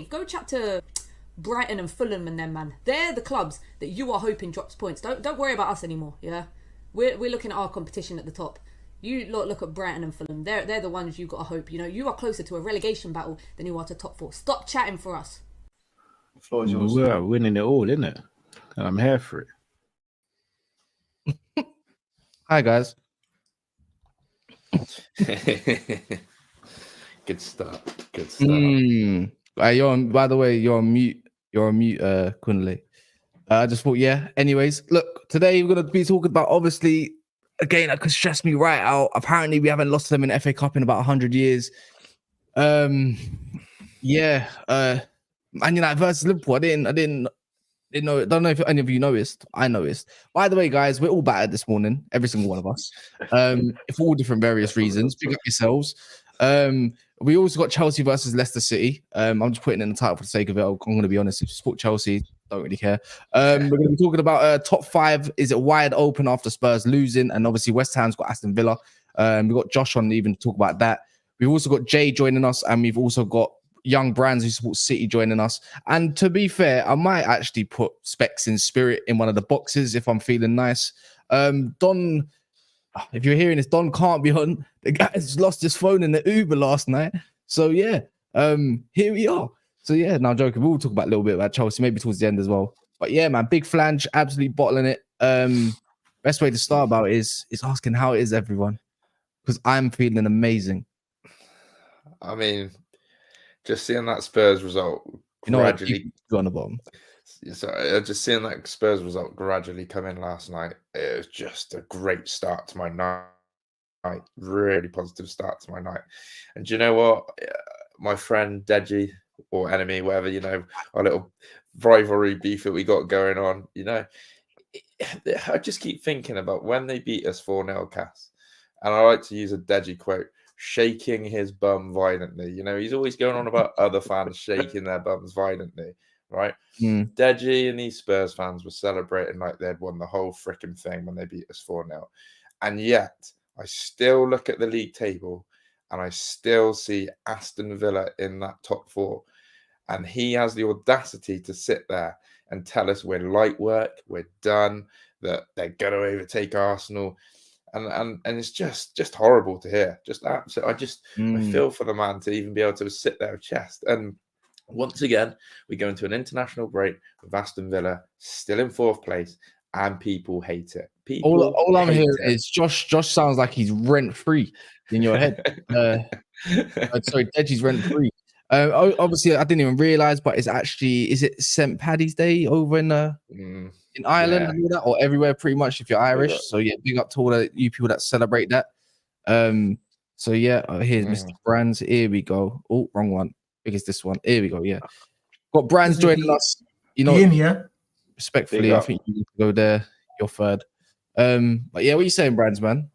Go chat to Brighton and Fulham and them, man. They're the clubs that you are hoping drops points. Don't worry about us anymore. Yeah, we're looking at our competition at the top. You look at Brighton and Fulham. They're the ones you got to hope. You know, you are closer to a relegation battle than you are to top 4. Stop chatting for us. The floor is yours. We're winning it all, isn't it? And I'm here for it. Hi guys. Good start. You're on, by the way, you're on mute. You're on mute, Kunle. I just thought, yeah. Anyways, look, today we're gonna be talking about, obviously, again, that could stress me right out. Apparently, we haven't lost to them in FA Cup in about 100 years. Man United versus Liverpool. I didn't know. Don't know if any of you noticed. I noticed. By the way, guys, we're all battered this morning. Every single one of us. For all different various reasons. Pick up yourselves. We also got Chelsea versus Leicester City. I'm just putting in the title for the sake of it. I'm going to be honest. If you support Chelsea, don't really care. We're going to be talking about top 5. Is it wide open after Spurs losing? And obviously West Ham's got Aston Villa. We've got Josh on even to talk about that. We've also got Jay joining us, and we've also got young brands who support City joining us. And to be fair, I might actually put Specs in Spirit in one of the boxes if I'm feeling nice. Don, if you're hearing this, Don can't be on. The guy's lost his phone in the Uber last night. So yeah, here we are. So yeah, now joking, we'll talk about a little bit about Chelsea, maybe towards the end as well. But yeah, man, big flange, absolutely bottling it. Best way to start about it is asking how it is, everyone, because I'm feeling amazing. I mean, just seeing that Spurs result gradually on the bottom. So just seeing that Spurs result gradually come in last night, it was just a great start to my night. Really positive start to my night. And do you know what? My friend Deji, or enemy, whatever, you know, our little rivalry beef that we got going on, you know, I just keep thinking about when they beat us 4-0, Cass. And I like to use a Deji quote, shaking his bum violently. You know, he's always going on about other fans shaking their bums violently, right? Deji and these Spurs fans were celebrating like they'd won the whole freaking thing when they beat us 4-0. And yet, I still look at the league table and I still see Aston Villa in that top 4. And he has the audacity to sit there and tell us we're light work, we're done, that they're going to overtake Arsenal. And it's just horrible to hear. Just absolutely, I feel for the man to even be able to sit there with chest. And once again, we go into an international break with Aston Villa still in 4th place, and people hate it. All I'm hearing is Josh sounds like he's rent free in your head. Sorry, Deji's rent free. Obviously, I didn't even realize, but is it St. Paddy's Day over in Ireland and all that, or everywhere pretty much if you're Irish. So yeah, big up to all the you people that celebrate that. So yeah, here's Mr. Brands. Here we go. Oh, wrong one. I guess this one. Here we go. Yeah, got Brands joining us. You know, in here. Respectfully, I think you need to go there. You're third. But yeah, what are you saying, Brands, man?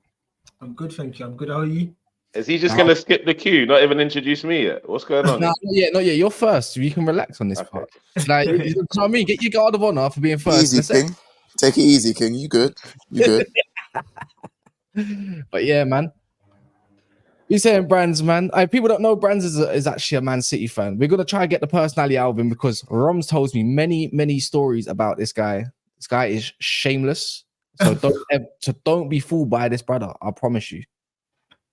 I'm good, thank you. I'm good. How are you? Is he just gonna skip the queue? Not even introduce me yet? What's going on? Not yet. You're first. You can relax on this part. Like, you know what I mean? Get your guard of honor for being first. Easy, King. Take it easy, King. You good? You good? But yeah, man. You saying Brands, man? People don't know Brands is actually a Man City fan. We're gonna try to get the personality out of him because Roms tells me many stories about this guy. This guy is shameless. So don't be fooled by this brother. I promise you.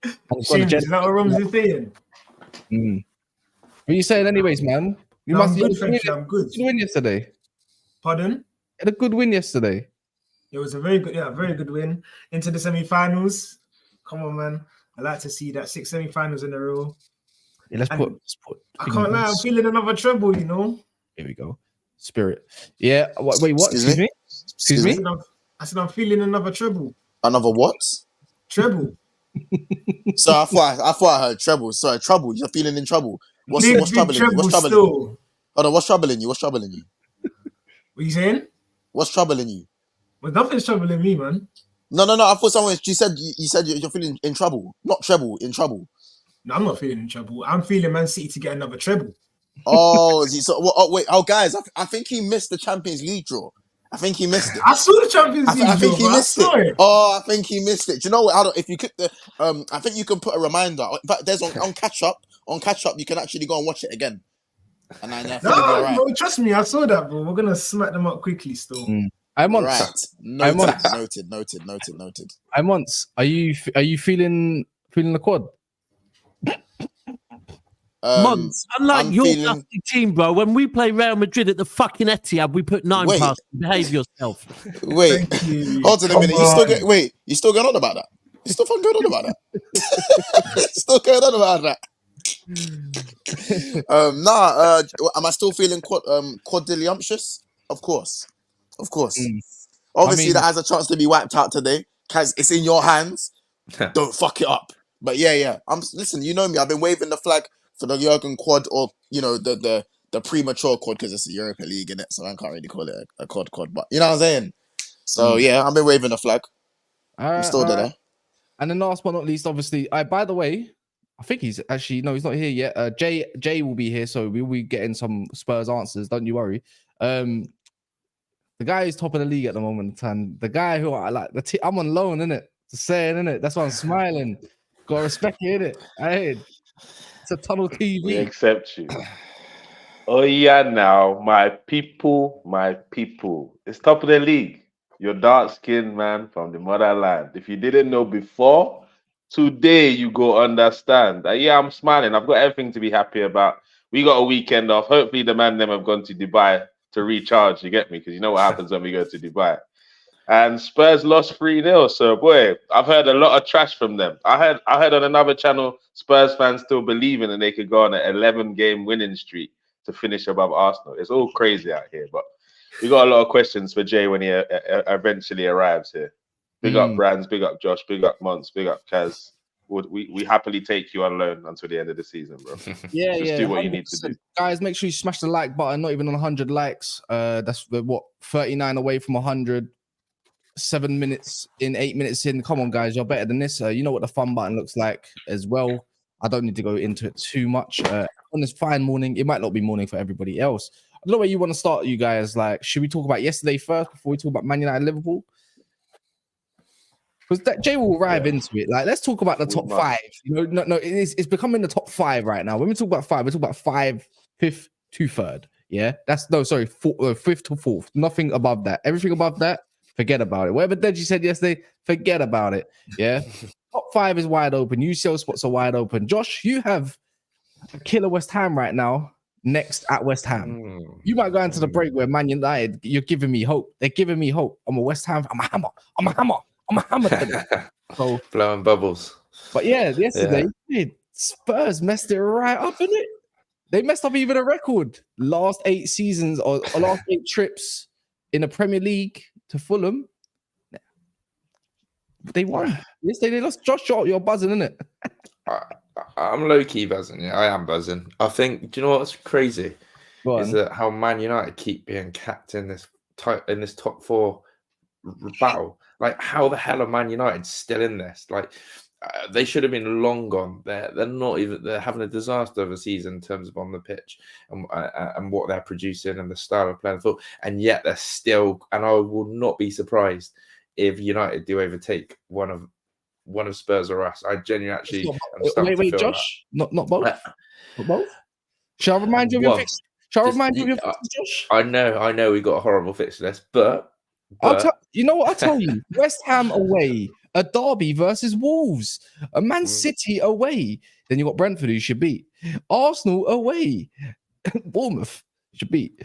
Is that what Roms is saying? What are you saying, anyways, man? I'm good, thank you. I'm good. Did you win yesterday? Pardon? You had a good win yesterday. It was a very good win into the semi-finals. Come on, man. I like to see that 6 semi-finals in a row. Yeah, let's put. I can't lie. I'm feeling another treble. You know. Here we go. Spirit. Yeah. Wait. What? Excuse me. Excuse me. I said I'm feeling another treble. Another what? Treble. So I thought I heard treble. Sorry, trouble. You're feeling in trouble. What's troubling you? What's troubling you? Hold on. What's troubling you? What are you saying? What's troubling you? Well, nothing's troubling me, man. No. I thought someone. You said you're feeling in trouble. Not treble. In trouble. No, I'm not feeling in trouble. I'm feeling Man City to get another treble. Oh, wait. Oh, guys, I think he missed the Champions League draw. I think he missed it. I saw the Champions League. I think he missed it. Oh, I think he missed it. Do you know what? If you click the, I think you can put a reminder. In fact, there's on catch up. On catch up, you can actually go and watch it again. And I feel like you're right. No, trust me, I saw that, bro. We're gonna smack them up quickly still. I'm on. Right. Noted. I'm on. Are you feeling the quad? Mons, unlike I'm your feeling- team, bro, when we play Real Madrid at the fucking Etihad, we put 9 Wait. past. Behave yourself. Wait, Thank you. hold on a minute. Come on. You still going on about that? You still fucking going on about that? Still going on about that? Am I still feeling quadrilliumptious? Of course. Obviously, that has a chance to be wiped out today. Kaz, it's in your hands. Don't fuck it up. But yeah. Listen, you know me. I've been waving the flag for the Jurgen quad, or the premature quad, because it's the Europa League, innit? So I can't really call it a quad. But you know what I'm saying? So yeah, I've been waving the flag. I'm still there. And then last but not least, obviously, by the way, I think he's actually he's not here yet. Jay will be here, so we will be getting some Spurs answers. Don't you worry. The guy who's top of the league at the moment, and the guy who I like, I'm on loan, innit? Just saying, innit? That's why I'm smiling. Gotta respect it, innit? Hey, it's a tunnel TV. We accept you. Oh yeah, now my people. It's top of the league. You're dark skinned man from the motherland. If you didn't know before, today you go understand. Yeah, I'm smiling. I've got everything to be happy about. We got a weekend off. Hopefully the man them have gone to Dubai to recharge. You get me? Because you know what happens when we go to Dubai. And Spurs lost 3-0. So boy, I've heard a lot of trash from them. I heard on another channel, Spurs fans still believing that they could go on an 11-game winning streak to finish above Arsenal. It's all crazy out here, but we got a lot of questions for Jay when he eventually arrives here. Big up Brands, big up Josh, big up Mons, big up Kaz. We happily take you on loan until the end of the season, bro. Yeah, Just do what you need to do. Guys, make sure you smash the like button, not even on 100 likes. That's 39 away from 100. 7 minutes in, 8 minutes in. Come on, guys, you're better than this. You know what the fun button looks like as well. I don't need to go into it too much. On this fine morning, it might not be morning for everybody else. I don't know where you want to start, you guys. Like, should we talk about yesterday first before we talk about Man United Liverpool? Because Jay will arrive into it. Like, let's talk about the top five. It's becoming the top five right now. When we talk about five, we talk about 5, 5th to 3rd. Yeah, fifth to fourth. Nothing above that. Everything above that, forget about it. Whatever Deji said yesterday, forget about it. Yeah, top 5 is wide open. UCL spots are wide open. Josh, you have a killer West Ham right now. Next at West Ham, you might go into the break where Man United. You're giving me hope. They're giving me hope. I'm a West Ham. I'm a hammer. So blowing bubbles. But yeah, yesterday Spurs messed it right up, innit? They messed up even a record. Last 8 seasons or last 8 trips in the Premier League to Fulham. They won. Yesterday they lost. Josh, you're buzzing, innit? I'm low-key buzzing. Yeah, I am buzzing. I think, do you know what's crazy? Is that how Man United keep being capped in this top 4 battle. Like, how the hell are Man United still in this? Like, they should have been long gone. They're not even. They're having a disaster of a season in terms of on the pitch and what they're producing and the style of playing football. And yet they're still. And I will not be surprised if United do overtake one of Spurs or us. I genuinely actually. Wait, Josh, not both. Not both. Shall I remind you of your fix? Shall I remind you of your fixtures, Josh? I know we got a horrible fixture list, but you know what? I'll tell you. West Ham away, a derby versus Wolves, a Man City away. Then you got Brentford, who you should beat. Arsenal away, Bournemouth should beat.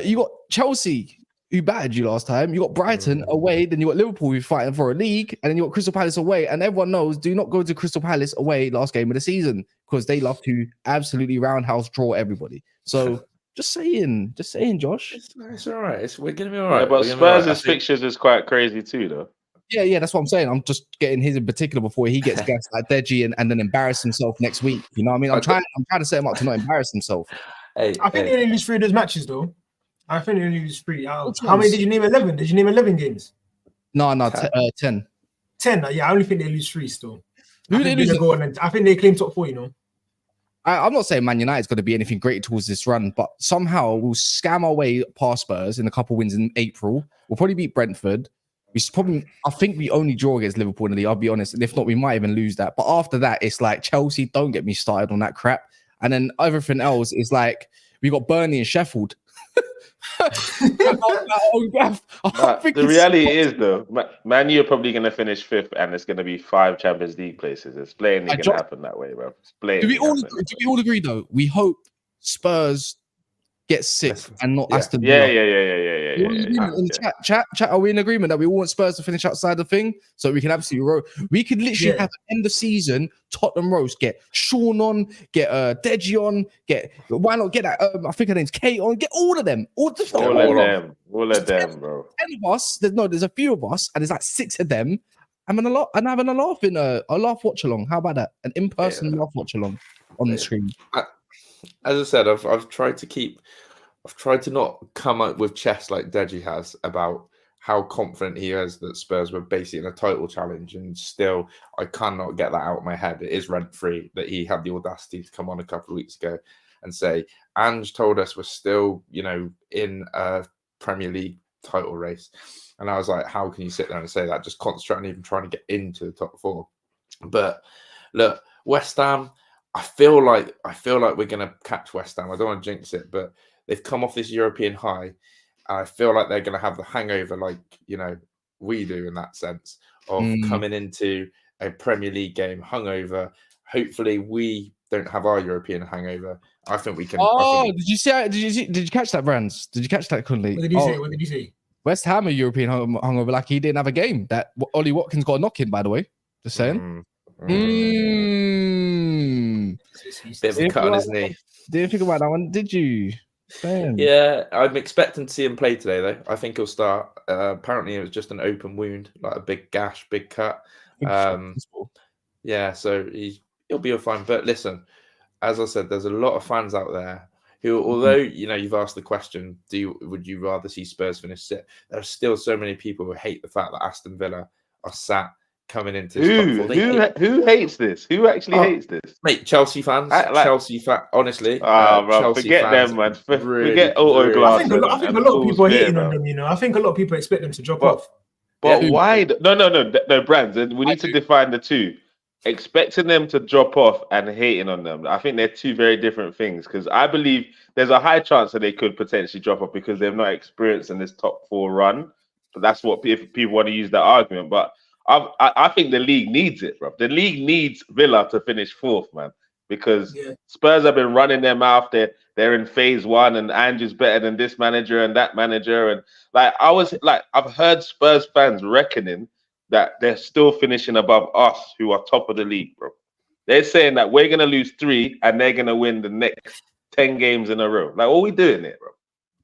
You got Chelsea, who battered you last time. You got Brighton away. Then you got Liverpool, who's fighting for a league, and then you got Crystal Palace away. And everyone knows, do not go to Crystal Palace away last game of the season because they love to absolutely roundhouse draw everybody. So. Just saying, Josh. It's all right. We're gonna be all right. Yeah, but Spurs' fixtures is quite crazy too, though. Yeah, that's what I'm saying. I'm just getting his in particular before he gets gassed like Deji and then embarrass himself next week. You know what I mean? I'm trying to set him up to not embarrass himself. I think they only lose 3 of those matches, though. I think they only lose 3. How many did you name? 11? Did you name 11 games? No, 10. 10. Yeah, I only think they lose 3 still. Who they lose? I think they claim top 4. You know. I'm not saying Man United's going to be anything great towards this run, but somehow we'll scam our way past Spurs in a couple wins in April. We'll probably beat Brentford. I think we only draw against Liverpool in the league, I'll be honest. And if not, we might even lose that. But after that, it's like Chelsea, don't get me started on that crap. And then everything else is like, We got Burnley and Sheffield. The reality is, though, Man U are probably going to finish 5th, and it's going to be 5 Champions League places. It's plainly going to happen that way, bro. Do we all agree, though? We hope Spurs get 6th and not Aston Villa. Yeah. Chat, are we in agreement that we all want Spurs to finish outside the thing so we can absolutely we could literally have end of season Tottenham roast, get Sean on, get Deji on, why not get that I think her name's Kate on, get all of them, all of them, bro. 10 of us, there's a few of us, and there's like 6 of them. I'm having a laugh in a laugh watch along. How about that? An in-person laugh watch along on the screen. As I said, I've tried to not come up with chess like Deji has about how confident he is that Spurs were basically in a title challenge, and still I cannot get that out of my head. It is rent free that he had the audacity to come on a couple of weeks ago and say Ange told us we're still, in a Premier League title race, and I was like, how can you sit there and say that? Just concentrate on even trying to get into the top 4. But look, West Ham. I feel like we're going to catch West Ham. I don't want to jinx it, but they've come off this European high. And I feel like they're going to have the hangover like, we do in that sense of coming into a Premier League game hungover. Hopefully we don't have our European hangover. I think we can. Did you catch that, Brands? Did you catch that, Kunle? What did you say? West Ham are European hungover, like he didn't have a game. That Ollie Watkins got a knock in, by the way. Just saying. Bit of a cut on his knee. Didn't think about that one, did you? Damn. Yeah, I'm expecting to see him play today, though. I think he'll start. Apparently, it was just an open wound, like a big gash, big cut. Yeah, so he'll be fine. But listen, as I said, there's a lot of fans out there who, although you've asked the question, would you rather see Spurs finish 6th? There are still so many people who hate the fact that Aston Villa are sat coming into who hates this? Who actually hates this? Mate, Chelsea fans. Honestly. Chelsea forget fans, them, man. Forget auto glass. I think a lot of people are hating on them, I think a lot of people expect them to drop off. But why? No, Brands. We need to define the two. Expecting them to drop off and hating on them. I think they're two very different things, because I believe there's a high chance that they could potentially drop off because they've not experienced in this top 4 run. But that's what if people want to use that argument. But I think the league needs it, bro. The league needs Villa to finish 4th, man, because Spurs have been running their mouth. They're in phase 1, and Ange is better than this manager and that manager. And I've heard Spurs fans reckoning that they're still finishing above us, who are top of the league, bro. They're saying that we're gonna lose 3 and they're gonna win the next 10 games in a row. Like, what are we doing here, bro?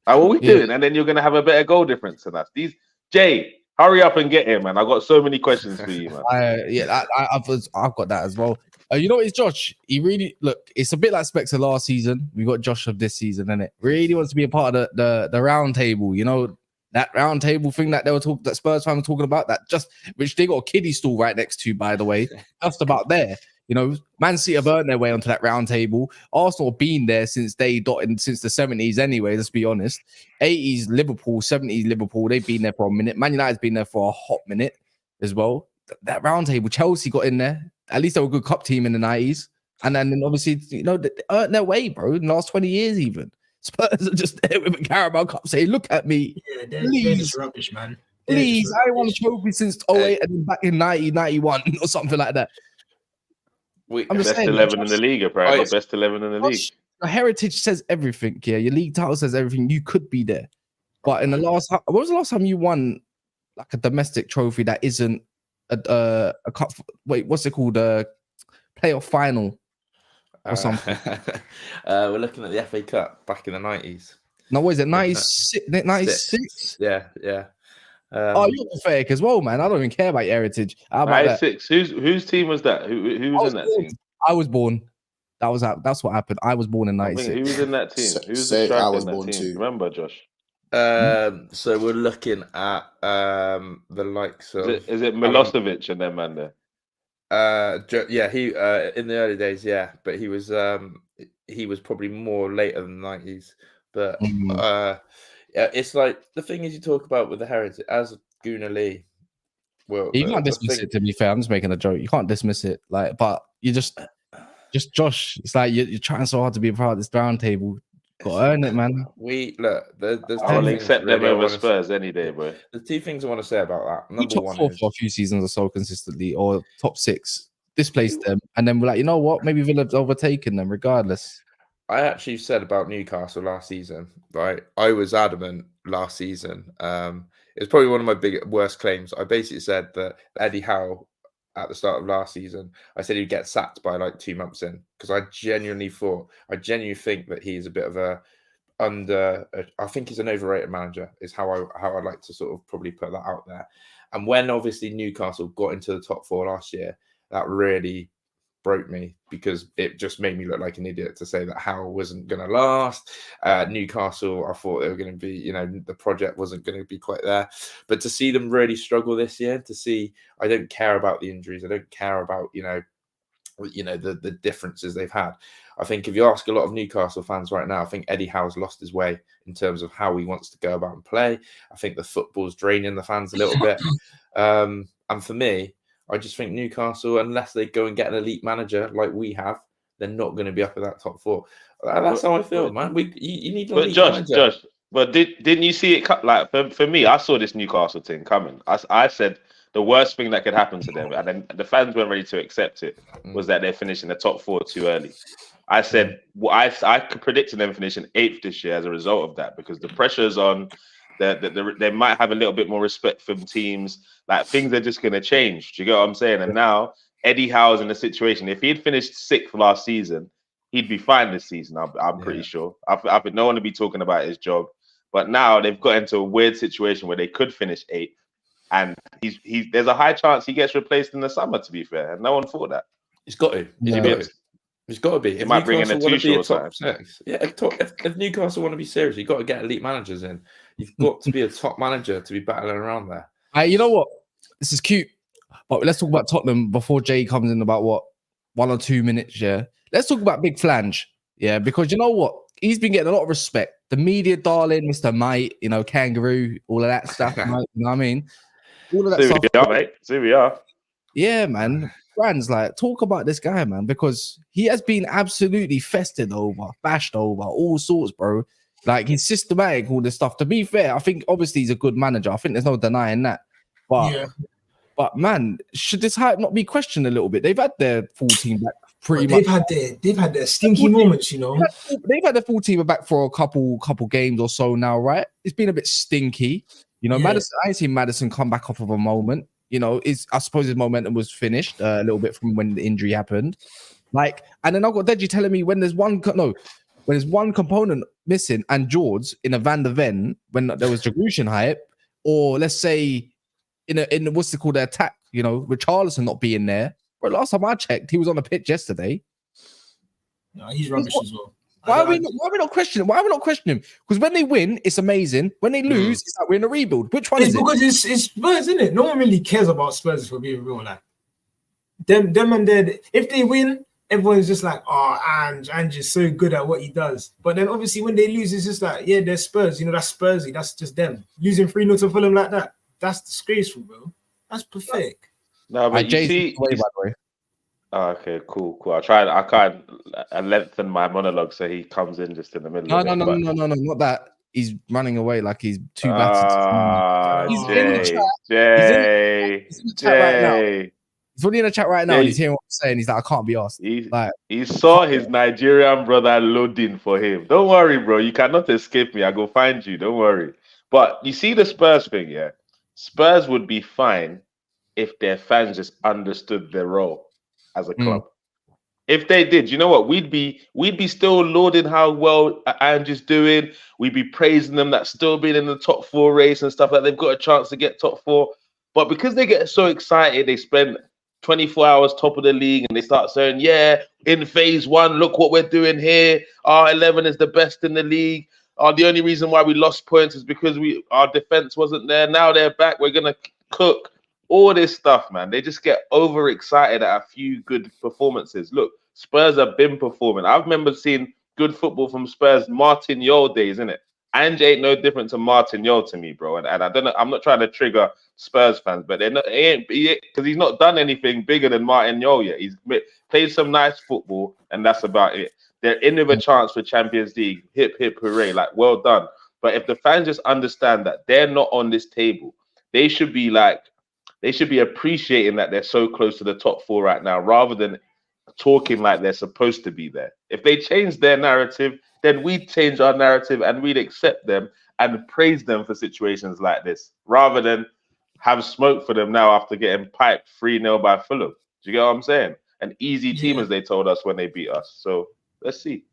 Like, what are we doing? And then you're gonna have a better goal difference than us. Jay, hurry up and get here, man. I've got so many questions for you, man. I've got that as well. You know what, it's Josh. He really it's a bit like Spectre last season. We got Josh of this season, innit? Really wants to be a part of the round table, that round table thing that that Spurs fans were talking about, which they got a kiddie stool right next to, by the way. Just about there. Man City have earned their way onto that round table. Arsenal have been there since the 70s anyway, let's be honest. 80s Liverpool, 70s Liverpool, they've been there for a minute. Man United's been there for a hot minute as well. That round table, Chelsea got in there. At least they were a good cup team in the 90s. And then obviously, they earned their way, bro, in the last 20 years even. Spurs are just there with a Carabao Cup saying, look at me. Yeah, they're just rubbish, man. Please, I won a trophy since 08 and then back in 90, 91 or something like that. I'm just saying, 11 in the league, apparently. Best 11 in the league. Your heritage says everything, yeah. Your league title says everything. You could be there. But when was the last time you won like a domestic trophy that isn't a cup? Wait, what's it called? A playoff final or something? We're looking at the FA Cup back in the 90s. No, what is it? 96? 96? Yeah. You're pathetic as well, man. I don't even care about your heritage. How about 96. Whose team was that? Who was in that team? I was born. That's what happened. I was born in 96. Who was in that team? Who was the striker in that team? Remember, Josh? So we're looking at the likes of. Is it Milosevic and them man there? Yeah, he in the early days, yeah, but he was probably more later than the 90s. But yeah, it's like the thing is you talk about with the heritage as Gunnar Lee. Well, you can't dismiss it. To be fair, I'm just making a joke. You can't dismiss it, but you just Josh. It's like you're trying so hard to be a part of this round table. Got to earn it, man. We look. There's I will two things accept them really I over wanna Spurs any day, boy. The two things I want to say about that. We Number top one four is for a few seasons or so consistently, or top six. Displaced them, and then we're like, you know what? Maybe Villa's overtaken them, regardless. I actually said about Newcastle last season, right? I was adamant last season. It was probably one of my worst claims. I basically said that Eddie Howe at the start of last season, I said he'd get sacked by like 2 months in because I genuinely think that he's a bit of I think he's an overrated manager is how I like to sort of probably put that out there. And when obviously Newcastle got into the top four last year, that really broke me because it just made me look like an idiot to say that Howe wasn't going to last. Newcastle, I thought they were going to be, the project wasn't going to be quite there. But to see them really struggle this year, I don't care about the injuries. I don't care about, the differences they've had. I think if you ask a lot of Newcastle fans right now, I think Eddie Howe's lost his way in terms of how he wants to go about and play. I think the football's draining the fans a little bit. And for me, I just think Newcastle, unless they go and get an elite manager like we have, they're not going to be up at that top four. That's how I feel, man. You need an elite manager. Josh, but didn't you see it? Like for me, I saw this Newcastle thing coming. I said the worst thing that could happen to them, and then the fans weren't ready to accept it, was that they're finishing the top four too early. I said I predicted them finishing 8th this year as a result of that, because the pressure's on. They might have a little bit more respect from teams. Like, things are just going to change. Do you get what I'm saying? And now Eddie Howe's in a situation. If he had finished 6th last season, he'd be fine this season. I'm pretty sure. I think no one would be talking about his job. But now they've got into a weird situation where they could finish 8th, and there's a high chance he gets replaced in the summer. To be fair, and no one thought that. He's got to. He's got to be. It might bring in a top short 6. Yeah, if Newcastle want to be serious, you've got to get elite managers in. You've got to be a top manager to be battling around there. You know what? This is cute. But let's talk about Tottenham before Jay comes in about 1 or 2 minutes. Yeah. Let's talk about Big Flange. Yeah, because you know what? He's been getting a lot of respect. The media darling, Mr. Mate, Kangaroo, all of that stuff. Mate, you know what I mean? All of that stuff. We are, mate. See, we are. Yeah, man. Brands, talk about this guy, man, because he has been absolutely festered over, bashed over, all sorts, bro. He's systematic, all this stuff. To be fair, I think obviously he's a good manager. I think there's no denying that. But man, should this hype not be questioned a little bit? They've had their full team back pretty much. They've had their stinky moments, They've had their full team back for a couple games or so now, right? It's been a bit stinky. Madison, I ain't seen Madison come back off of a moment. I suppose his momentum was finished a little bit from when the injury happened. And then I've got Deji telling me when there's one component missing and George in a Van der Ven when there was Jagrushin hype, or let's say in what's it called, the attack, with Charleston not being there. But last time I checked, he was on the pitch yesterday. No, he's rubbish as well. Why are we not questioning? Why are we not questioning him? Because when they win, it's amazing. When they lose, it's like we're in a rebuild. Which one is it? Because it's Spurs, isn't it? No one really cares about Spurs, if we're being real. Them and their, if they win, everyone's just like, oh, Ange is so good at what he does. But then obviously when they lose, it's just like, yeah, they're Spurs. That's Spursy. That's just them. Losing 3-0 to Fulham like that, that's disgraceful, bro. That's pathetic. No, but you see... by the way. Oh, okay, cool. I can't lengthen my monologue so he comes in just in the middle. No, not that. He's running away like he's too bad. Jay. He's only in the chat right now. And he's hearing what I'm saying. He's like, I can't be asked. He saw his Nigerian brother loading for him. Don't worry, bro. You cannot escape me. I go find you. Don't worry. But you see the Spurs thing, yeah? Spurs would be fine if their fans just understood their role as a club. If they did, you know what? We'd be still lauding how well Ange is doing. We'd be praising them that still being in the top 4 race and stuff, like they've got a chance to get top 4. But because they get so excited, they spend 24 hours top of the league and they start saying, yeah, in phase 1, look what we're doing here. Our 11 is the best in the league. The only reason why we lost points is because our defense wasn't there. Now they're back. We're going to cook. All this stuff, man. They just get overexcited at a few good performances. Look, Spurs have been performing. I remember seeing good football from Spurs, Martin Yol days, innit? Ange ain't no different to Martignol to me, bro. And I don't know. I'm not trying to trigger Spurs fans, but they're not. Because he's not done anything bigger than Martignol yet. He's played some nice football, and that's about it. They're in with a chance for Champions League. Hip hip hooray! Like, well done. But if the fans just understand that they're not on this table, they should be appreciating that they're so close to the top 4 right now, rather than talking like they're supposed to be there. If they change their narrative, then we'd change our narrative and we'd accept them and praise them for situations like this, rather than have smoke for them now after getting piped 3-0 by Fulham. Do you get what I'm saying? An easy team, as they told us when they beat us. So let's see.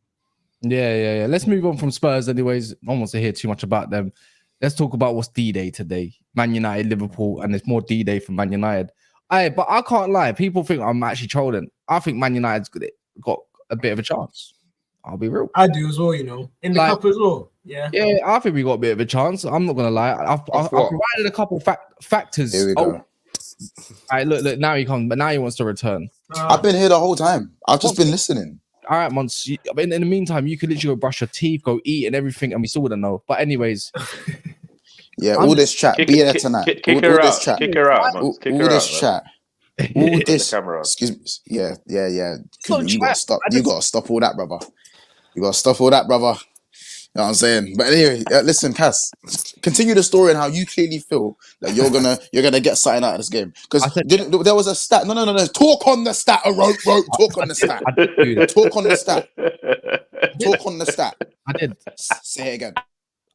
Yeah. Let's move on from Spurs anyways. No one wants to hear too much about them. Let's talk about what's D-Day today. Man United, Liverpool, and there's more D-Day for Man United. But I can't lie. People think I'm actually trolling. I think Man United's got a bit of a chance. I'll be real. I do as well, you know. In the cup as well. Yeah. Yeah, I think we got a bit of a chance. I'm not going to lie. I've provided a couple factors. Here we go. All right, look, now he comes, but now he wants to return. I've been here the whole time. I've just been listening. All right, Mons. In the meantime, you could literally go brush your teeth, go eat and everything, and we still wouldn't know. But anyways. Yeah, all this chat. Be there tonight. Kick her out. Kick her out, man. All this chat. All this. Excuse me. Yeah. You got to stop. You got to stop all that, brother. You got to stop all that, brother. You know what I'm saying? But anyway, listen, Cass, continue the story and how you clearly feel that you're gonna get something out of this game. Because there was a stat. No. Talk on the stat. Talk on the stat. Talk on the stat. Talk on the stat. I did. Say it again.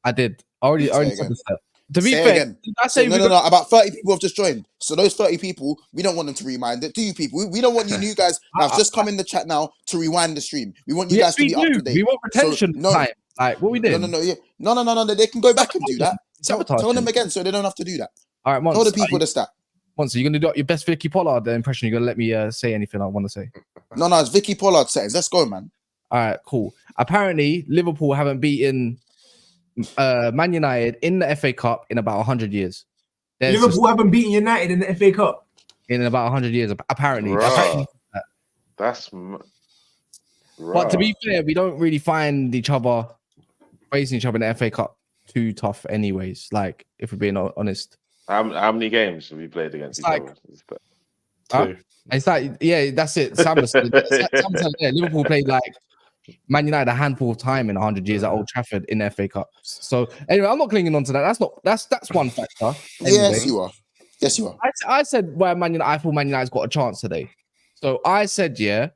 I did. I already said the stat. To be say fair, again. I say no. About 30 people have just joined. So those 30 people, we don't want them to rewind it. Do you people? We don't want you new guys that have just come in the chat now to rewind the stream. We want you guys to be up to date. We want retention time. Like what we did. No. They can go back and do that. Tell them again so they don't have to do that. All right, tell the people the stat. Monster, you're gonna do your best Vicky Pollard impression. You're gonna let me say anything I want to say. No, it's Vicky Pollard settings. Let's go, man. All right, cool. Apparently, Liverpool haven't beaten Man United in the FA Cup in about 100 years. Liverpool haven't beaten United in the FA Cup in about 100 years. Apparently. That's. But to be fair, we don't really find each other facing each other in the FA Cup too tough, anyways. Like, if we're being honest. How many games have we played against each other? Two. It's like, yeah, that's it. Sam said, Liverpool played like Man United a handful of time in 100 years at Old Trafford in the FA Cup. So anyway, I'm not clinging on to that. That's one factor. Anyway, Yes, you are. I said where I thought Man United's got a chance today. So I said, yeah.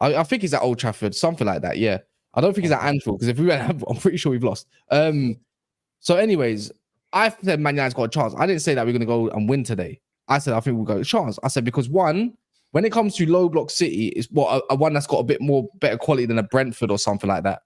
I think he's at Old Trafford, something like that. Yeah, I don't think he's at Anfield because if we went, I'm pretty sure we've lost. So, anyways, I said Man United's got a chance. I didn't say that we're going to go and win today. I said I think we'll go a chance. I said because one, when it comes to low block City, it's a one that's got a bit more better quality than a Brentford or something like that.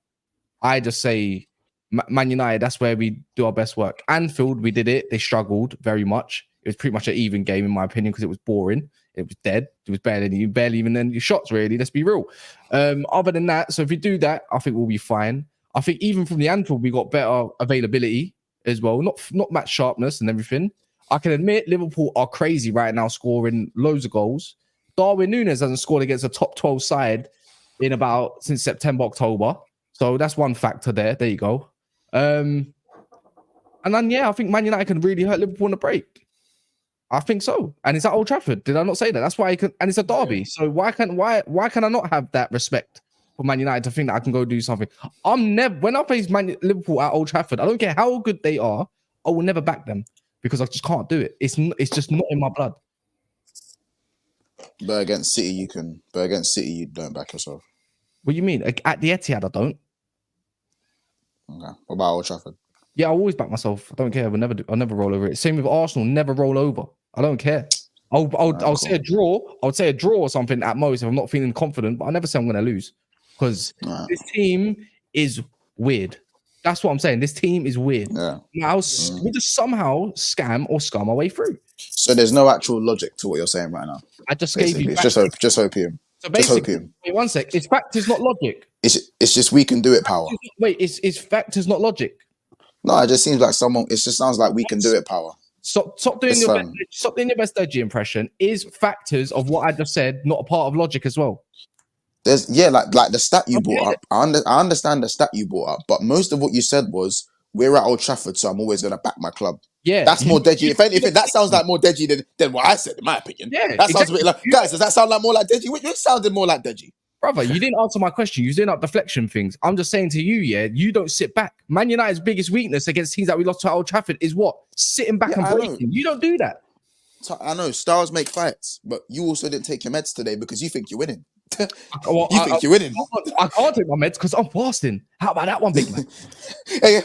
I just say Man United. That's where we do our best work. Anfield, we did it. They struggled very much. It was pretty much an even game in my opinion because it was boring. It was dead. It was barely even then your shots, really. Let's be real. Other than that, so if we do that, I think we'll be fine. I think even from the Anfield, we got better availability as well. Not match sharpness and everything. I can admit Liverpool are crazy right now, scoring loads of goals. Darwin Núñez hasn't scored against a top 12 side since September, October. So that's one factor there. There you go. And then, yeah, I think Man United can really hurt Liverpool on the break. I think so, and it's at Old Trafford. Did I not say that? That's why and it's a derby. So why can I not have that respect for Man United to think that I can go do something? When I face Liverpool at Old Trafford, I don't care how good they are. I will never back them because I just can't do it. It's just not in my blood. But against City, you can. But against City, you don't back yourself. What do you mean? At the Etihad, I don't. Okay. What about Old Trafford? Yeah, I always back myself. I don't care. I'll never roll over it. Same with Arsenal. Never roll over. I don't care. I'll say a draw. I would say a draw or something at most if I'm not feeling confident. But I never say I'm going to lose because this team is weird. That's what I'm saying. This team is weird. Yeah. Now we just somehow scam or scum our way through. So there's no actual logic to what you're saying right now. I just gave you. It's just opium. So basically, wait one sec. It's fact is not logic. It's just we can do it power. Wait, it's fact is not logic. No, it just seems like it just sounds like we can do it power. Stop doing your best dodgy impression. Is factors of what I just said not a part of logic as well? There's like the stat you brought up. I understand the stat you brought up, but most of what you said was we're at Old Trafford, so I'm always gonna back my club. Yeah, That's more deadgy. If anything, that sounds like more deadgy than what I said, in my opinion. Yeah, that sounds a bit like, guys. Does that sound like more like deadgy? You're sounding more like deadgy. Brother, you didn't answer my question. You was doing up deflection things. I'm just saying to you, yeah, you don't sit back. Man United's biggest weakness against teams that we lost to Old Trafford is what? Sitting back and breaking. You don't do that. I know stars make fights, but you also didn't take your meds today because you think you're winning. Well, you think you're winning. I can't take my meds because I'm fasting. How about that one, big man? Hey,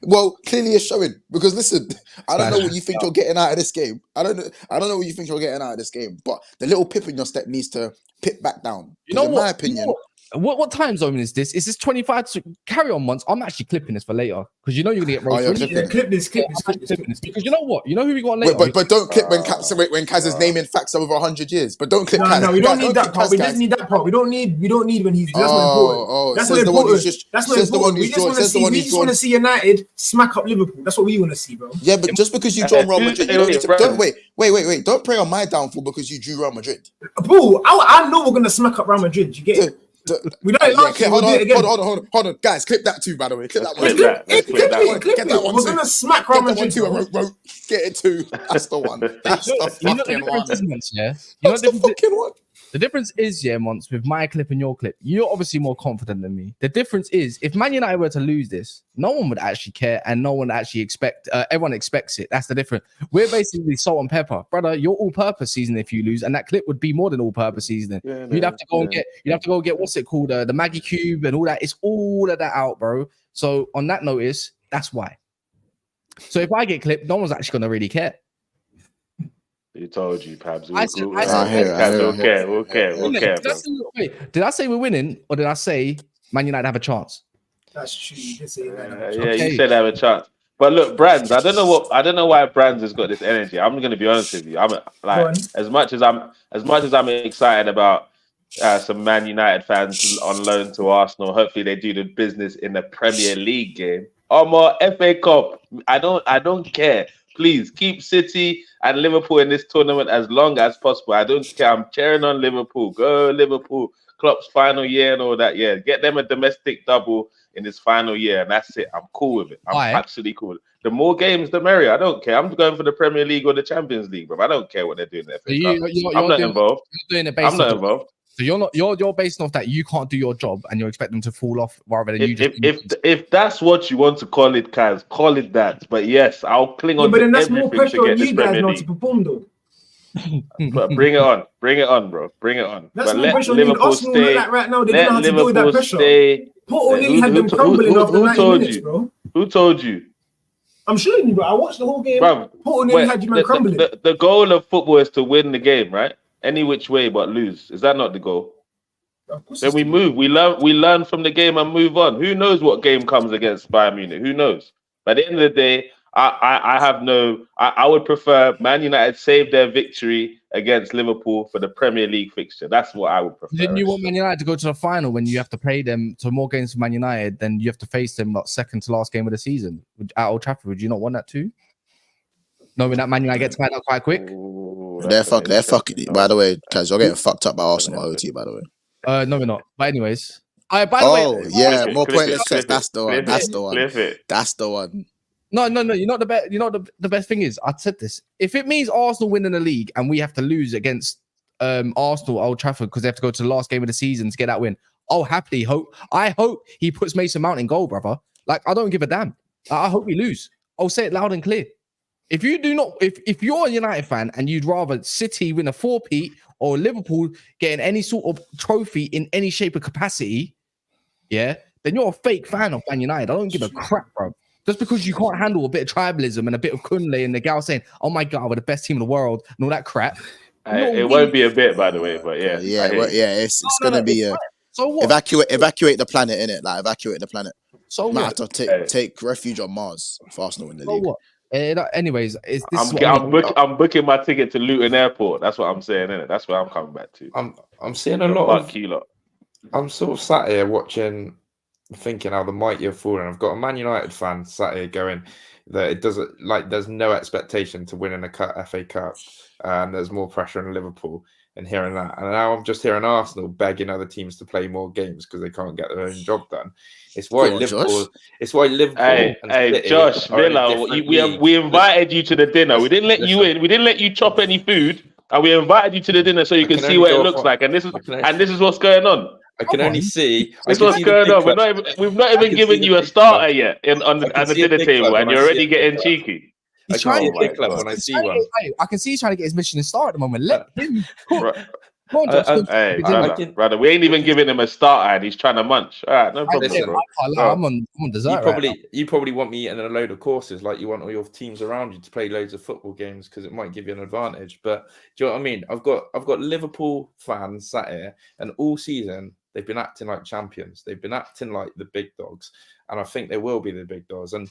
well, clearly it's showing because listen, I don't know what you think you're getting out of this game. I don't know what you think you're getting out of this game, but the little pip in your step needs to pip back down. You know in what? my opinion. What time zone is this? Is this 25 to carry on months? I'm actually clipping this for later because you know you're gonna get rolled. Clip this. Because you know what? You know who we got later. But don't clip when Kaz is naming facts over 100 years. But don't clip Kaz. No, we don't need that part. We just need that part. We don't need when he's. That's not important. That's not important. That's not important. We just want to see United smack up Liverpool. That's what we want to see, bro. Yeah, but just because you draw Real Madrid, you don't need to. Wait. Don't pray on my downfall because you drew Real Madrid. Bro, I know we're gonna smack up Real Madrid. You get it. We don't hold on, guys. Clip that too, by the way. Clip that one. Get that one. We're gonna smack Real Madrid too. Get it too. That's the one. That's the fucking one. That's the fucking one. The difference is, Mons, with my clip and your clip, you're obviously more confident than me. The difference is, if Man United were to lose this, no one would actually care and no one actually expect. Everyone expects it. That's the difference. We're basically salt and pepper, brother. You're all-purpose seasoning if you lose, and that clip would be more than all-purpose seasoning. You'd have to go and get what's it called, the Maggie Cube and all that. It's all of that out, bro. So on that notice, that's why. So if I get clipped, no one's actually gonna really care. He told you, Pabs. We'll care. Wait, did I say we're winning or did I say Man United have a chance? That's true. You did say that. You said have a chance. But look, Brands, I don't know why Brands has got this energy. I'm gonna be honest with you. I'm like as much as I'm excited about some Man United fans on loan to Arsenal. Hopefully they do the business in the Premier League game. Or more FA Cup. I don't care. Please keep City and Liverpool in this tournament as long as possible. I don't care. I'm cheering on Liverpool. Go Liverpool. Klopp's final year and all that. Yeah, get them a domestic double in this final year, and that's it. I'm cool with it. I'm absolutely cool with it. The more games, the merrier. I don't care. I'm going for the Premier League or the Champions League, bro. I don't care what they're doing there. I'm not involved. I'm not involved. So you're basing off that you can't do your job and you expect them to fall off rather than if that's what you want to call it, Kaz, call it that. But yes, I'll cling on. But then that's more pressure on you guys not to perform, though. But bring it on, bro. Bring it on. That's but more let pressure on Liverpool you. stay. Arsenal like right now. They don't know how to deal with that pressure. Porto nearly had them crumbling after 90 minutes, bro. Who told you? I'm showing you, bro. I watched the whole game. Porto nearly had you man crumbling. The goal of football is to win the game, right? Any which way but lose. Is that not the goal? Then we move. We learn from the game and move on. Who knows what game comes against Bayern Munich? Who knows? But at the end of the day, I would prefer Man United save their victory against Liverpool for the Premier League fixture. That's what I would prefer. Didn't you want Man United to go to the final when you have to play them to more games for Man United than you have to face them like second to last game of the season at Old Trafford? Would you not want that too? Knowing that Man United gets tied up quite quick. They're fucking. By the way, guys, you're getting fucked up by Arsenal OT. By the way. No, we're not. But anyways, by the way, more pointless checks. That's the one. That's the one. No. You know the best thing is I said this. If it means Arsenal winning the league and we have to lose against Arsenal Old Trafford because they have to go to the last game of the season to get that win, I'll happily hope. I hope he puts Mason Mount in goal, brother. Like I don't give a damn. I hope we lose. I'll say it loud and clear. If you do not, if you're a United fan and you'd rather City win a 4-peat or Liverpool getting any sort of trophy in any shape or capacity, then you're a fake fan of Man United. I don't give a crap, bro. Just because you can't handle a bit of tribalism and a bit of Kunle and the gal saying, "Oh my God, we're the best team in the world" and all that crap. It won't be a bit, by the way, but it's gonna be so what? Evacuate the planet, innit? Like evacuate the planet. So might have to take refuge on Mars for Arsenal in the league. What? Anyways, I'm booking my ticket to Luton Airport. That's what I'm saying, innit? That's where I'm coming back to. I'm seeing a lot of. I'm sort of sat here watching, thinking how the mighty have fallen. I've got a Man United fan sat here going that it doesn't like. There's no expectation to win in a FA Cup, and there's more pressure on Liverpool. and hearing that. And now I'm just hearing Arsenal begging other teams to play more games because they can't get their own job done. It's why Liverpool. Josh. It's why Liverpool. Hey, Josh, Villa, we invited you to the dinner. We didn't let you in. We didn't let you chop any food, and we invited you to the dinner so you can see what it looks like. And this is what's going on. I can only see. This is what's going on. We've not even given you a starter yet on the dinner table, and you're already getting cheeky. He's trying to pick when I see one. I can see he's trying to get his mission star at the moment. Let him cook. Come on, Josh. Hey, brother, we ain't even giving him a starter, and he's trying to munch. All right, no problem, bro. I'm on dessert. You probably want me eating a load of courses, like you want all your teams around you to play loads of football games because it might give you an advantage. But do you know what I mean? I've got Liverpool fans sat here, and all season they've been acting like champions. They've been acting like the big dogs, and I think they will be the big dogs. And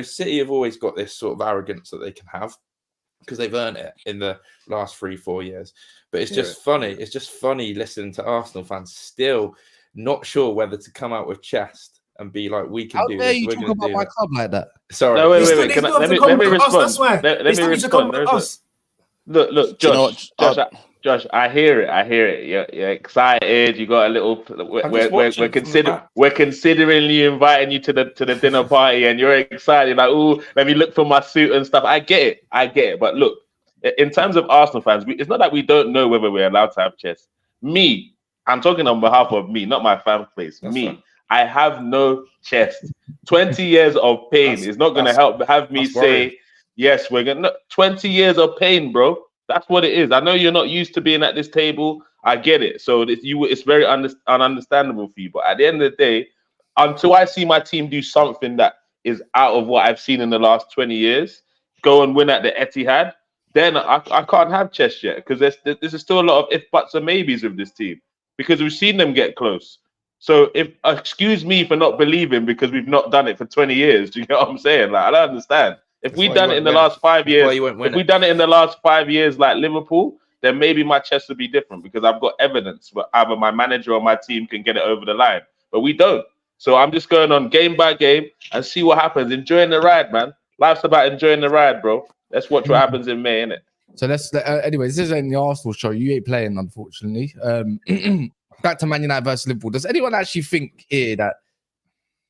City have always got this sort of arrogance that they can have, because they've earned it in the last 3-4 years. But it's just funny. It's just funny listening to Arsenal fans still not sure whether to come out with chest and be like, we can do this. How dare you talk about my club like that? Sorry. No, wait. Let me respond. Let me respond. Look, Josh, I hear it. You're excited. You got a little. We're considering inviting you to the dinner party, and you're excited. Like, oh, let me look for my suit and stuff. I get it. But look, in terms of Arsenal fans, it's not that we don't know whether we're allowed to have chess. I'm talking on behalf of me, not my fan base. Right. I have no chest. 20 years of pain is not going to have me say, yes, we're going to. 20 years of pain, bro. That's what it is. I know you're not used to being at this table. I get it. So it's very ununderstandable for you. But at the end of the day, until I see my team do something that is out of what I've seen in the last 20 years, go and win at the Etihad, then I can't have chess yet, because there's still a lot of if, buts, and maybes with this team, because we've seen them get close. So excuse me for not believing because we've not done it for 20 years. Do you know what I'm saying? Like, I don't understand. If we've done it in the last 5 years, if we've done it in the last 5 years like Liverpool, then maybe my chest would be different, because I've got evidence where either my manager or my team can get it over the line. But we don't. So I'm just going on game by game and see what happens. Enjoying the ride, man. Life's about enjoying the ride, bro. Let's watch what happens in May, innit? So let's anyway, this isn't the Arsenal show. You ain't playing, unfortunately. Back to Man United versus Liverpool. Does anyone actually think here that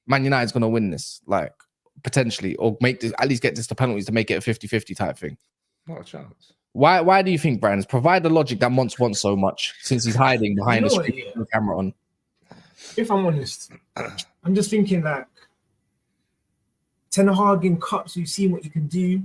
Man United's going to win this? Like, potentially, or make this, at least get this to penalties to make it a 50-50 type thing? Not a chance. Why do you think, Brands? Provide the logic that Monts wants so much, since he's hiding behind the screen with the camera on. If I'm honest, I'm just thinking like Ten Hag in cups, we've seen what he can do.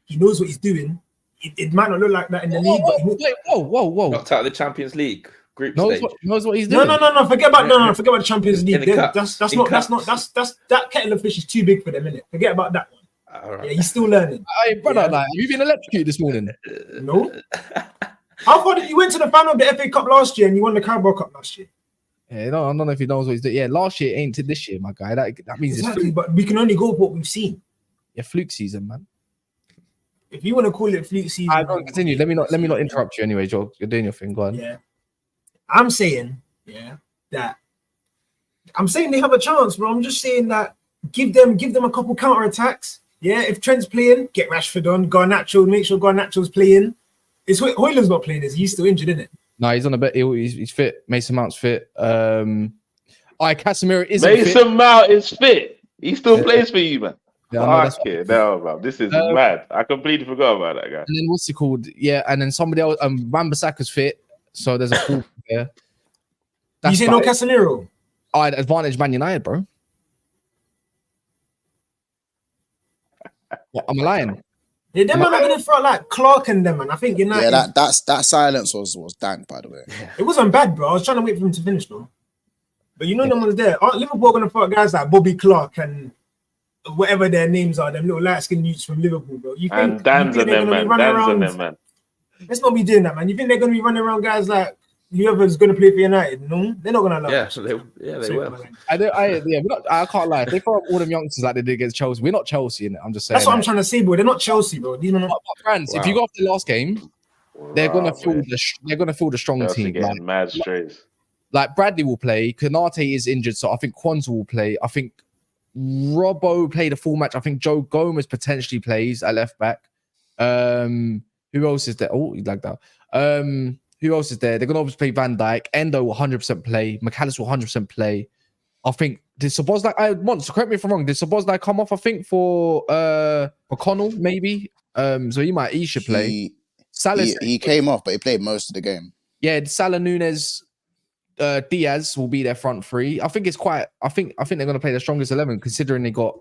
He knows what he's doing. It might not look like that in the league, but whoa. Knocked out of the Champions League group knows stage. Knows what he's doing. No. Forget about the Champions League. That's that kettle of fish is too big for them, innit? Forget about that one. Right. Yeah, he's still learning. Hey, brother, like, have you been electrocuted this morning? No. How far did you went to the final of the FA Cup last year and you won the Carabao Cup last year? Yeah, I don't know if he knows what he's doing. Yeah, last year ain't to this year, my guy. That means exactly, but we can only go with what we've seen. Yeah, fluke season, man. If you want to call it fluke season, I don't continue. Let me not interrupt you anyway, Joe. You're doing your thing. Go on. Yeah, I'm saying, that I'm saying they have a chance, bro. I'm just saying that give them a couple counter attacks. Yeah, if Trent's playing, get Rashford on. Garnacho, make sure Garnacho's playing. It's Hoyland's not playing. He's still injured, isn't it? No, he's on a bit. He's fit. Mason Mount's fit. Casemiro is Mason Mount is fit. He still plays for you, man. Yeah, no, bro. This is mad. I completely forgot about that guy. And then what's it called? Yeah, and then somebody else. Wan-Bissaka's fit, so there's a full there. You say no Casemiro? I'd advantage Man United, bro. What, I'm lying. Yeah, them are not going to throw like Clark and them, man. I think United. Yeah, that silence was dank, by the way. It wasn't bad, bro. I was trying to wait for him to finish, though. But you know, them ones there. Liverpool are going to throw guys like Bobby Clark and whatever their names are, them little light-skinned youths from Liverpool, bro. You think Dan's and them, man. Let's not be doing that, man. You think they're going to be running around guys like whoever's going to play for United? No, they're not going to allow. Yeah, so they will. I can't lie. If they throw up all them youngsters like they did against Chelsea, we're not Chelsea, innit? I'm just saying. That's what I'm trying to say, bro. They're not Chelsea, bro. These are not friends. Wow. If you go off the last game, they're gonna feel the strong Chelsea team. Like, mad strays. Like Bradley will play. Konate is injured, so I think Kwanzaa will play. I think Robbo played a full match. I think Joe Gomez potentially plays at left back. Who else is there? Oh, he lagged out. Who else is there? They're going to obviously play Van Dijk. Endo will 100% play. McAllister will 100% play. I think did Szoboszlai, correct me if I'm wrong, did Szoboszlai come off, I think, for McConnell, maybe? So he should play. He came off, but he played most of the game. Yeah, Salah, Nunes, Diaz will be their front three. I think I think they're going to play the strongest 11 considering they got.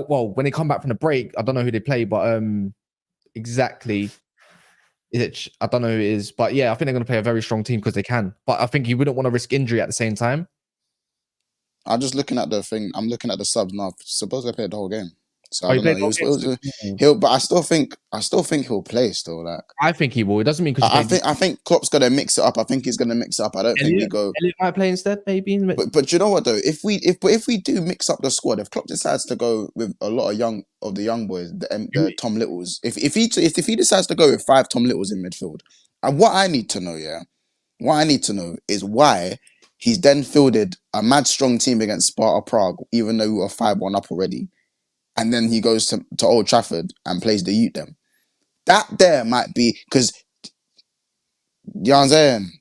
Well, when they come back from the break, I don't know who they play, but exactly. I don't know who it is, but yeah, I think they're going to play a very strong team because they can. But I think you wouldn't want to risk injury at the same time. I'm just looking at the thing. I'm looking at the subs now. Supposedly played the whole game. So I don't know. But I still think he'll play still. Like I think he will. It doesn't mean I think Klopp's gonna mix it up. I think he's gonna mix it up. I don't think we go. Elliot might play instead, maybe. But you know what though? If we do mix up the squad, if Klopp decides to go with a lot of the young boys, the Tom Littles, if he decides to go with 5 Tom Littles in midfield, and what I need to know is why he's then fielded a mad strong team against Sparta Prague, even though we were 5-1 up already. And then he goes to Old Trafford and plays the youth them. That there might be because you know what I'm saying.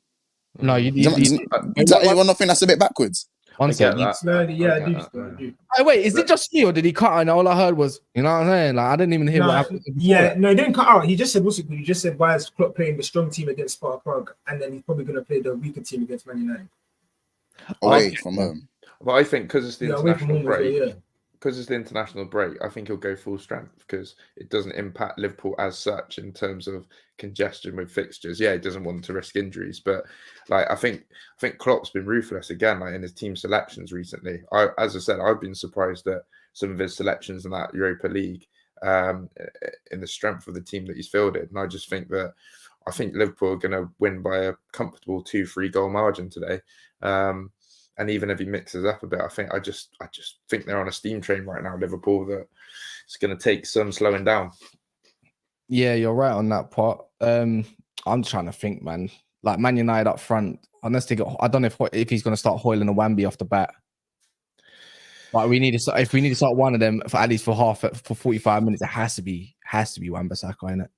No, you want to think that's a bit backwards. I do. Wait, is it just me or did he cut? And all I heard was, you know what I'm saying? Like I didn't even hear what happened. Yeah, no, he didn't cut out. He just said, he just said, why is Klopp playing the strong team against Sparta Prague, and then he's probably going to play the weaker team against Man United away from home. But I think because it's the international break. Yeah. Because it's the international break, I think he'll go full strength because it doesn't impact Liverpool as such in terms of congestion with fixtures. Yeah, he doesn't want to risk injuries, but like I think Klopp's been ruthless again, like in his team selections recently. As I said, I've been surprised at some of his selections in that Europa League, in the strength of the team that he's fielded, and I just think Liverpool are going to win by a comfortable 2-3 goal margin today. And even if he mixes up a bit, I just think they're on a steam train right now, Liverpool, that it's going to take some slowing down. Yeah, you're right on that part. I'm trying to think, man. Like Man United up front, unless they got, I don't know if he's going to start Hoyland and Wamby off the bat. But if we need to start one of them for at least for 45 minutes, it has to be Wan-Bissaka, innit?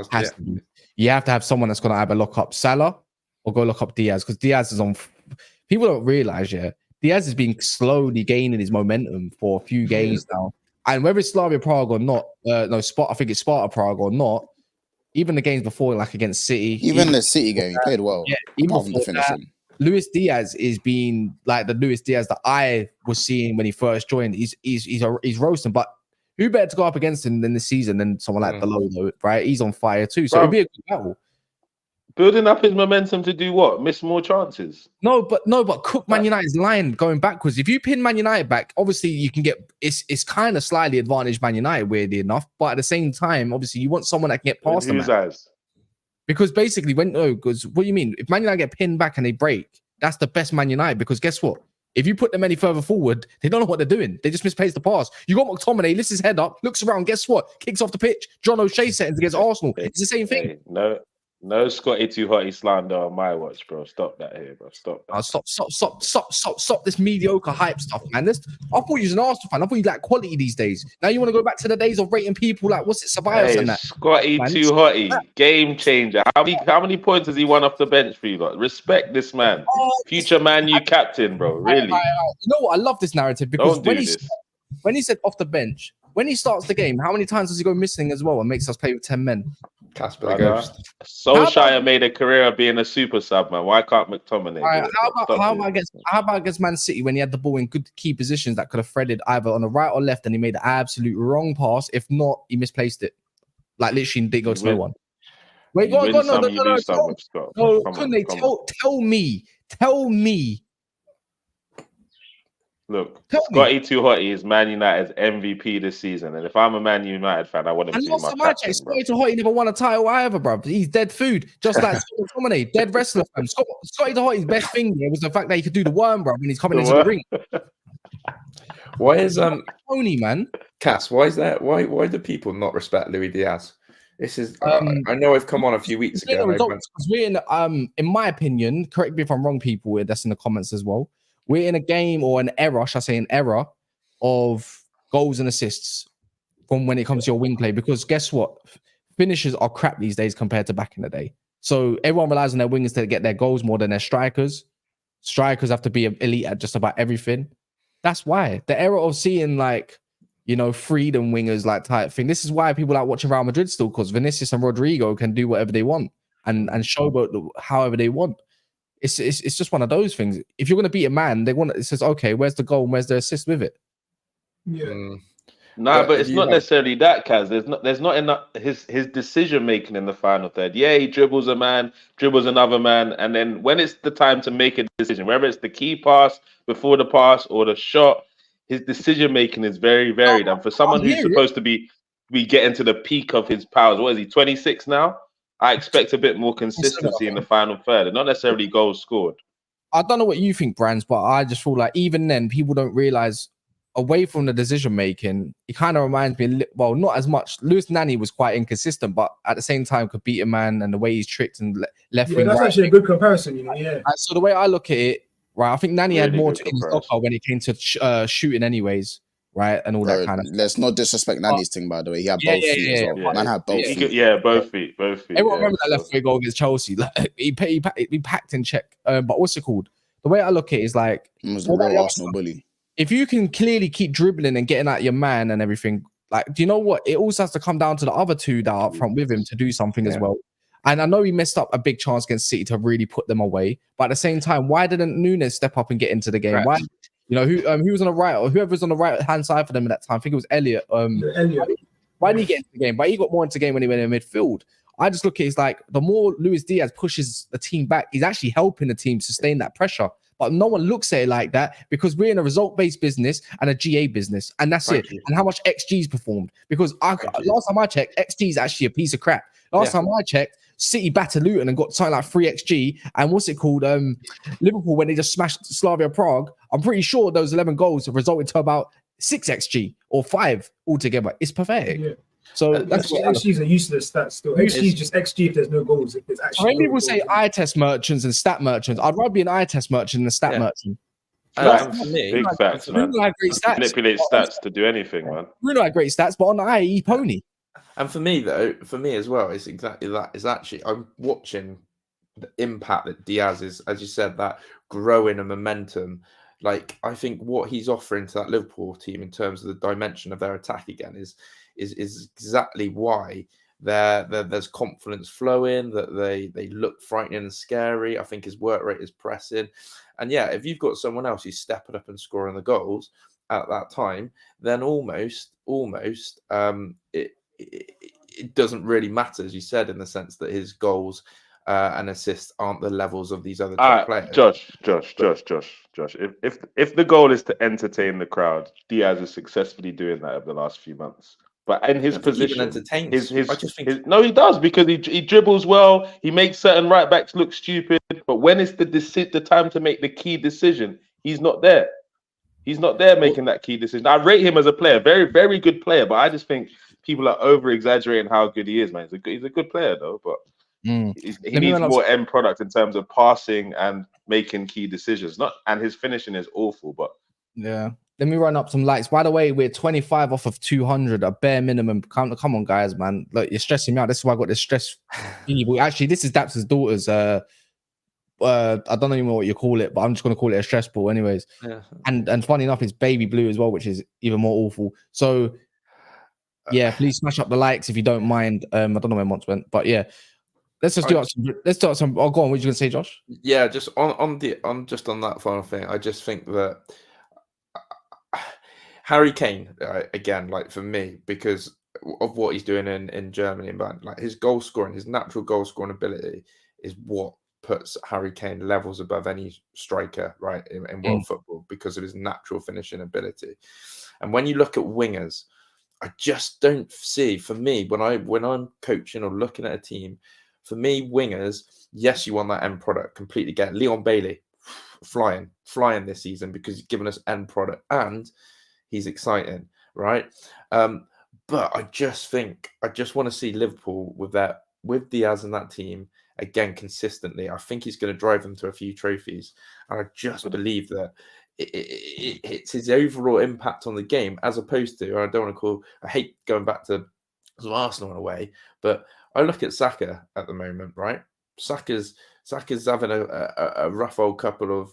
Has to be. You have to have someone that's going to either lock up Salah or go lock up Diaz because Diaz is on. People don't realize, Diaz has been slowly gaining his momentum for a few games now. And whether it's Slavia Prague or not, I think it's Sparta Prague or not, even the games before, like against City. Even the City game, he played well. Yeah, even before that, Luis Diaz is being like the Luis Diaz that I was seeing when he first joined. He's roasting, but who better to go up against him than this season than someone like Delodo, right? He's on fire too. So it'd be a good battle. Building up his momentum to do what? Miss more chances? No, but cook Man United's line going backwards. If you pin Man United back, obviously you can get it's kind of slightly advantaged Man United, weirdly enough. But at the same time, obviously you want someone that can get past them. Because basically, because what do you mean? If Man United get pinned back and they break, that's the best Man United. Because guess what? If you put them any further forward, they don't know what they're doing. They just misplace the pass. You got McTominay, lifts his head up, looks around, guess what? Kicks off the pitch. John O'Shea settings against Arsenal. It's the same thing. No Scotty too hotty slander on my watch, bro. Stop that here, bro. Stop that. Stop this mediocre hype stuff, man. I thought you was an Arsenal fan. I thought you like quality these days. Now you want to go back to the days of rating people like what's it, Ceballos and that. Scotty too hotty, game changer. How many points has he won off the bench for you lot? Respect this man, future Man U captain, bro. Really. You know what? I love this narrative because when he said off the bench, when he starts the game, how many times does he go missing as well and makes us play with 10 men? Casper the Ghost. Solskjaer made a career of being a super sub, man. Why can't McTominay? How about against Man City when he had the ball in good key positions that could have threaded either on the right or left and he made the absolute wrong pass? If not, he misplaced it. Like literally didn't go to no one. Wait, go on. No, couldn't they tell me. Look, Scotty too hotty is Man United's MVP this season, and if I'm a Man United fan, I want him to be my captain. Scotty too hotty never won a title either, bro. He's dead food, just like McTominay, dead wrestler. Scotty too hotty's best thing here was the fact that he could do the worm, bro, when he's coming into the ring. Why is Tony, man? Cass? Why is that? Why do people not respect Luis Diaz? This is. I know I've come on a few weeks ago. We're in my opinion, correct me if I'm wrong, people. That's in the comments as well. We're in a game or an era, should I say an era, of goals and assists from when it comes to your wing play. Because guess what? Finishers are crap these days compared to back in the day. So everyone relies on their wingers to get their goals more than their strikers. Strikers have to be elite at just about everything. That's why the era of seeing like, freedom wingers like type thing. This is why people like watching Real Madrid still, because Vinicius and Rodrigo can do whatever they want and showboat however they want. It's just one of those things. If you're going to beat a man, it says, okay, where's the goal and where's the assist with it? Yeah. But it's not necessarily that, Kaz. There's not enough his decision making in the final third. Yeah, he dribbles a man, dribbles another man, and then when it's the time to make a decision, whether it's the key pass before the pass or the shot, his decision making is very varied. And for someone who's supposed to be getting to the peak of his powers, what is he, 26 now? I expect a bit more consistency in the final third, and not necessarily goals scored. I don't know what you think, Brands, but I just feel like even then, people don't realize. Away from the decision making, it kind of reminds me. Well, not as much. Lewis Nani was quite inconsistent, but at the same time could beat a man, and the way he's tricked and left wing. That's actually a good comparison, Yeah. So the way I look at it, right, I think Nani had more to his comparison when it came to shooting, anyways, right, and all that kind of. Let's not disrespect Nani's thing, by the way. He had both feet as well. Man had both feet. Both feet. Everyone remember that left goal against Chelsea? Like, he packed in check. But what's it called? The way I look at it is like He was a real Arsenal bully. If you can clearly keep dribbling and getting at your man and everything, like, do you know what? It also has to come down to the other two that are up front with him to do something as well. And I know he messed up a big chance against City to really put them away. But at the same time, why didn't Nunes step up and get into the game? Why? Who was on the right, or whoever was on the right hand side for them at that time? I think it was Elliot. Why didn't he get into the game? But he got more into the game when he went in midfield. I just look at it as like the more Luis Diaz pushes the team back, he's actually helping the team sustain that pressure. But no one looks at it like that because we're in a result-based business and a GA business, and that's it. And how much XG's performed? Because last time I checked, XG is actually a piece of crap. Last time I checked, City battered Luton and got something like 3 XG. And what's it called? Liverpool, when they just smashed Slavia Prague, I'm pretty sure those 11 goals have resulted to about 6 XG or 5 altogether. It's pathetic. Yeah. So that's what XG is a useless stat still. XG is just XG if there's no goals. If there's actually when people say eye test merchants and stat merchants, I'd rather be an eye test merchant than a stat merchant. For me, big facts, man. Bruno had great stats. Manipulate stats to do anything, man. Bruno had great stats, but on the eye, he pony. And for me as well, it's exactly that. It's actually, I'm watching the impact that Diaz is, as you said, that growing and momentum. Like, I think what he's offering to that Liverpool team in terms of the dimension of their attack again is exactly why there's confidence flowing, that they look frightening and scary. I think his work rate is pressing. And yeah, if you've got someone else who's stepping up and scoring the goals at that time, then almost it doesn't really matter, as you said, in the sense that his goals and assists aren't the levels of these other top players. Josh. If the goal is to entertain the crowd, Diaz is successfully doing that over the last few months. But in his position, he does, because he dribbles well. He makes certain right backs look stupid. But when it's the time to make the key decision, he's not there. He's not there making that key decision. I rate him as a player, very, very good player. But I just think people are over exaggerating how good he is, man. He's a good player though, but he needs more end product in terms of passing and making key decisions. And his finishing is awful, but yeah. Let me run up some likes. By the way, we're 25 off of 200, a bare minimum. Come on, guys, man. Look, you're stressing me out. This is why I got this stress. Actually, this is Daps' daughter's. I don't even know what you call it, but I'm just going to call it a stress ball, anyways. Yeah. And funny enough, it's baby blue as well, which is even more awful. So, yeah, please smash up the likes if you don't mind. I don't know where Monts went, but yeah. Let's just do some. Oh, go on. What are you going to say, Josh? Yeah, just on that final thing. I just think that Harry Kane, again, like for me, because of what he's doing in Germany, but like his goal scoring, his natural goal scoring ability is what puts Harry Kane levels above any striker, right, in world football, because of his natural finishing ability. And when you look at wingers, I just don't see, for me, when I'm coaching or looking at a team, for me, wingers, yes, you want that end product, completely get it. Leon Bailey, flying this season because he's given us end product and he's exciting, right? But I just want to see Liverpool with Diaz and that team again consistently. I think he's going to drive them to a few trophies, and I just believe that it's his overall impact on the game, as opposed to, I hate going back to Arsenal in a way, but I look at Saka at the moment, right? Saka's having a rough old couple of.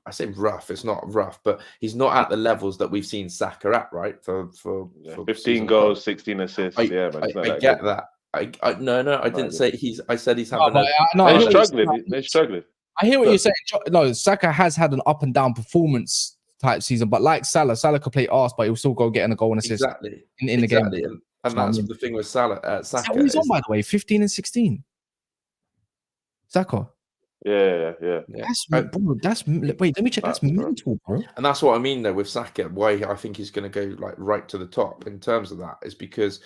I say rough. It's not rough, but he's not at the levels that we've seen Saka at, right? For 15 goals, 16 assists. I get good. that. I didn't say he's. I said he's having. They're struggling. They're struggling. I hear what you're saying. No, Saka has had an up and down performance type season, but like Salah could play arse, but he'll still go get a goal and assist in the game. And that's the thing with Saka. Saka is on, by the way, 15 and 16. Saka. Yeah. That's wait, let me check. That's mental, bro. And that's what I mean though with Saka. Why I think he's going to go like right to the top in terms of that is because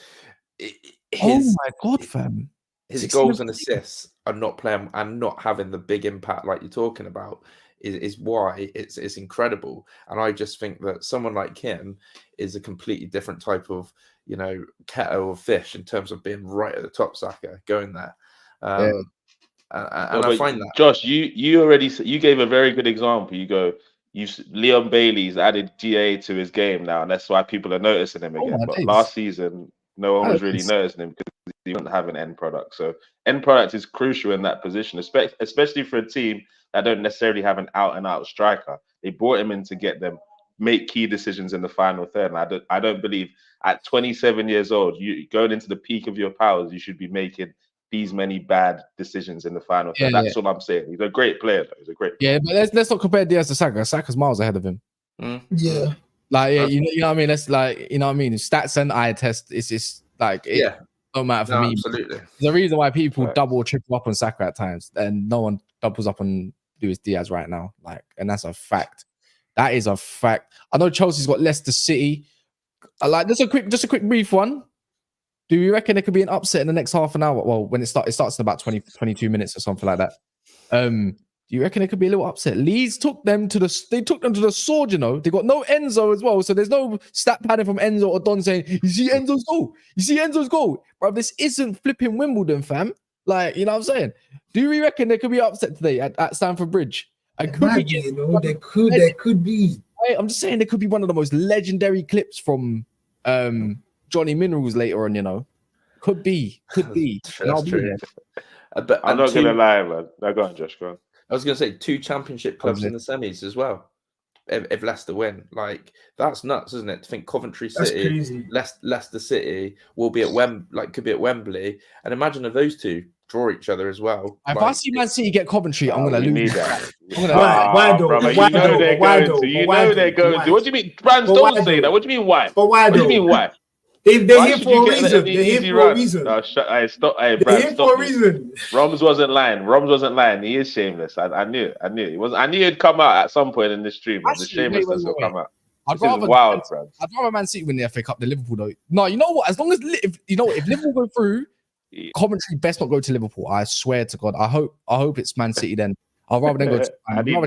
oh my god, fam, his goals and assists are not playing and not having the big impact like you're talking about is why it's incredible. And I just think that someone like him is a completely different type of kettle of fish in terms of being right at the top. Saka going there. And I find that Josh, you gave a very good example. You go, Leon Bailey's added GA to his game now, and that's why people are noticing him again. But last season, no one was really noticing him because he didn't have an end product. So end product is crucial in that position, especially for a team that don't necessarily have an out and out striker. They brought him in to get them make key decisions in the final third. And I don't believe at 27 years old, you going into the peak of your powers, you should be making these many bad decisions in the final. Yeah, that's what I'm saying. He's a great player, though. He's a great player. Yeah, but let's not compare Diaz to Saka. Saka's miles ahead of him. Yeah. Like, you know what I mean? That's like, you know what I mean? Stats and eye test, it's just like, it don't matter for me. Absolutely. There's a reason why people double or triple up on Saka at times, and no one doubles up on Luis Diaz right now. Like, and that's a fact. That is a fact. I know Chelsea's got Leicester City. Just a quick brief one. Do you reckon there could be an upset in the next half an hour? Well, when it starts in about 22 minutes or something like that. Do you reckon there could be a little upset? Leeds took them to the sword, They got no Enzo as well. So there's no stat padding from Enzo or Don saying, you see Enzo's goal? You see Enzo's goal? Bro, this isn't flipping Wimbledon, fam. Like, you know what I'm saying? Do you reckon there could be an upset today at Stamford Bridge? There could be. I'm just saying there could be one of the most legendary clips from Johnny Minerals later on, Could be. That's true. I'm not going to lie, man. No, go on, Josh, go on. I was going to say 2 championship clubs in the semis as well. If Leicester win, like that's nuts, isn't it? To think Coventry City, Leicester City will be at could be at Wembley, and imagine if those two draw each other as well. If I see Man City get Coventry, I'm going to lose. Why they're going to. What do you mean? Brands don't say that. What do you mean why? But why? What do you mean why? They're here for a reason. They're here for a reason. No, stop. Hey, They're here for a reason. Roms wasn't lying. He is shameless. I knew it. I knew it'd come out at some point in the stream. The shamelessness will come out. This is wild, bro. I'd rather Man City win the FA Cup than Liverpool, though. No, you know what? As long as if Liverpool go through, Coventry best not go to Liverpool. I swear to God. I hope it's Man City then. I'd rather than go to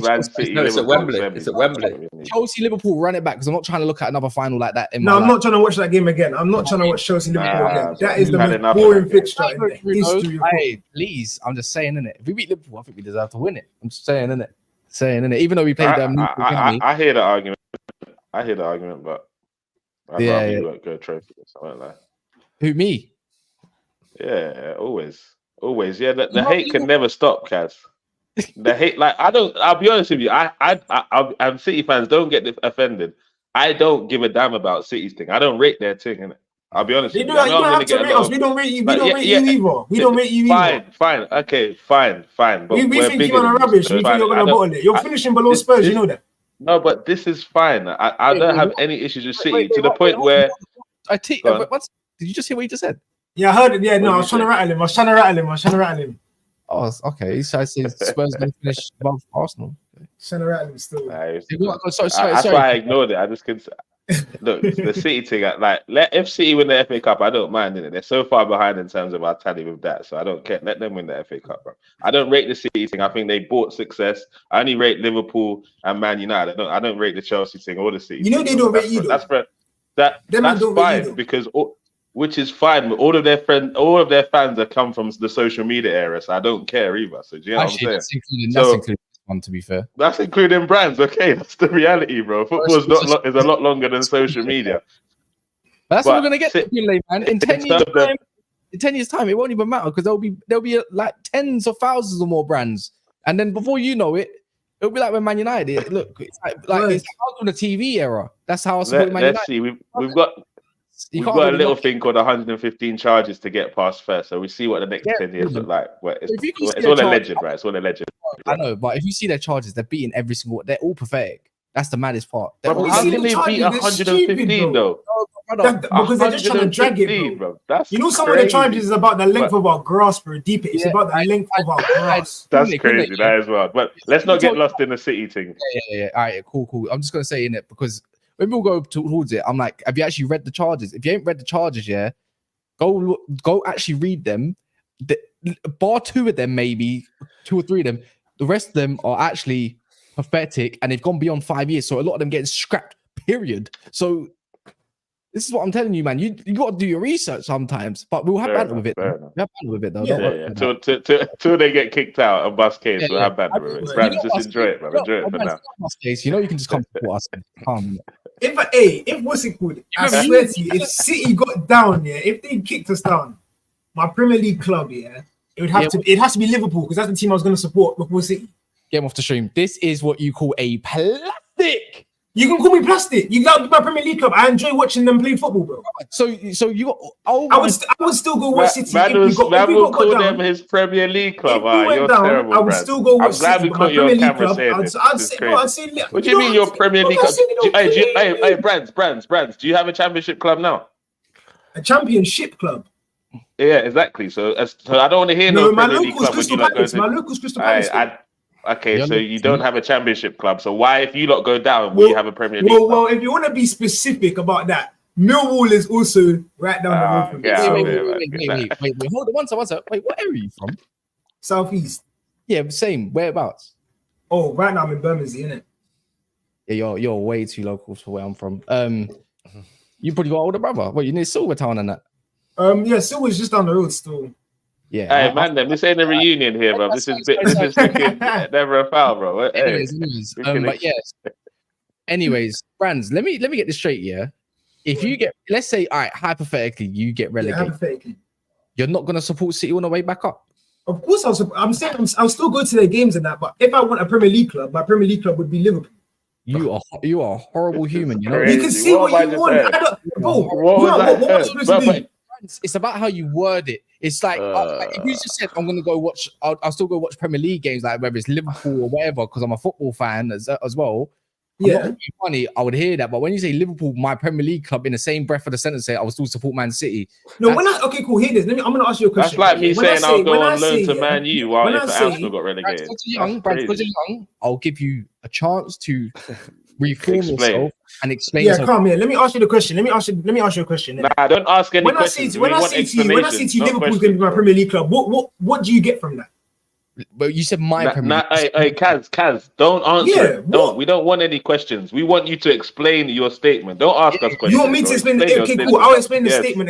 Man City. No, it's at Wembley. It's at Wembley. Chelsea, Liverpool, run it back because I'm not trying to look at another final like that. I'm not trying to watch that game again. I'm not trying to watch Chelsea, Liverpool again. That is the most boring fixture in the history. Hey, please, I'm just saying, innit? If we beat Liverpool, I think we deserve to win it. I'm just saying, innit? Even though we played them. I hear the argument. But I'd rather you won't go trophy or something like that. Who, me? Yeah, always. Yeah, the hate can never stop, Kaz. The hate, I'll be honest with you. I'm City fans. Don't get offended. I don't give a damn about City's thing. I don't rate their thing, innit? I'll be honest with you. You don't have to rate us. We don't rate you. We don't rate you either. We don't rate you either. Fine. Okay, fine. But we think you're on rubbish. We think you're going to bottle it. You're finishing below Spurs. You know that. No, but this is fine. I don't have any issues with City to the point where. Did you just hear what he just said? Yeah, I heard it. Yeah, no, I was trying to rattle him. Oh, okay. So I say Spurs going to finish above Arsenal. Trying to rattle him still. Sorry. That's why I ignored it. I just couldn't. Look, the City thing. If City win the FA Cup, I don't mind it. They're so far behind in terms of our tally with that, so I don't care. Let them win the FA Cup, bro. I don't rate the City thing. I think they bought success. I only rate Liverpool and Man United. I don't rate the Chelsea thing or the City. You know they don't rate you. That's fine because. Which is fine. All of their fans have come from the social media era, so I don't care either. So do you know what I'm saying? That's including this one, to be fair. That's including brands. Okay, that's the reality, bro. Football is a lot longer than social media. That's what we're gonna get to, man. In 10 years' time, in 10 years' time, it won't even matter because there'll be like tens of thousands of more brands, and then before you know it, it'll be like when Man United. Look, it's like it's on the TV era. That's how I support Man United. Let's see. We've got a little thing called 115 charges to get past first, so we see what the next 10 years look like. Well, it's all a legend, right? It's all a legend. I know, but if you see their charges, they're beating every single. They're all pathetic. That's the maddest part. Bro, how can they beat 115 though? Because they're just trying to drag it, bro. That's some of the charges is about the length of our grass, bro. Deep it's about the length of our grass. That's crazy, that as well. But let's not get lost in the city thing. Yeah. All right, cool. I'm just gonna say in it because when we'll go towards it, I'm like, have you actually read the charges? If you ain't read the charges, go actually read them. Bar 2 of them, maybe 2 or 3 of them. The rest of them are actually pathetic, and they've gone beyond 5 years. So a lot of them getting scrapped. Period. So this is what I'm telling you, man. You got to do your research sometimes, but we'll have banter with it. We'll have banter with it, though. Yeah. Till they get kicked out and bust case, we'll have banter with it. Brad, just enjoy it, man. Enjoy it for now. You know, you can just come support us. If what's it called? I swear to you, if City got down, if they kicked us down, my Premier League club, it has to be Liverpool because that's the team I was going to support before City. Get him off the stream. This is what you call a plastic. You can call me plastic. You got my Premier League club. I enjoy watching them play football, bro. So you. I would still go watch City. Man will call them his Premier League club. You're terrible, I would still go watch City. I'm glad we caught you on camera saying this. I'd say, what do you mean your Premier League club? Hey, Brands. Do you have a championship club now? A championship club. Yeah, exactly. So I don't want to hear no Premier League club when you not go to. My local's Crystal Palace. Okay, so you don't have a championship club. So why, if you lot go down, will you have a Premier League club? Well, if you want to be specific about that, Millwall is also right down the road from me. Wait. Hold on, one second. Wait, what area are you from? Southeast. Yeah, same. Whereabouts? Oh, right now I'm in Bermondsey, innit? Yeah, you're way too local to where I'm from. You probably got older brother. What, you near Silvertown and that? Yeah, Silver's just down the road still. Yeah. Hey, man, this ain't a reunion here, bro. This is never a foul, bro. Anyways, but yes. Anyways, Brands, let me get this straight, yeah. If you get, let's say, all right, hypothetically, you get relegated. You're not gonna support City on the way back up. Of course, I'm saying I'll still go to their games and that. But if I want a Premier League club, my Premier League club would be Liverpool. You are a horrible human. You know. You can see what you want. What was you supposed to do? It's about how you word it. It's like if you just said I'm gonna go watch, I'll still go watch Premier League games, like whether it's Liverpool or whatever, because I'm a football fan as well. Yeah, funny, I would hear that, but when you say Liverpool, my Premier League club, in the same breath of the sentence, say I would still support Man City. No, okay, cool. Hear this. I'm gonna ask you a question. That's like me saying I'll go on loan to Man U while if Arsenal got relegated. Because you're young, I'll give you a chance to reform yourself and explain. Yeah, come here. Let me ask you the question. Let me ask you a question. Nah, don't ask any questions. When I say to you, Liverpool's going to be my Premier League club, what do you get from that? But you said my Premier League. Hey, Kaz, don't answer. We don't want any questions. We want you to explain your statement. Don't ask us questions. You want me to explain the statement? Okay, cool. I'll explain the statement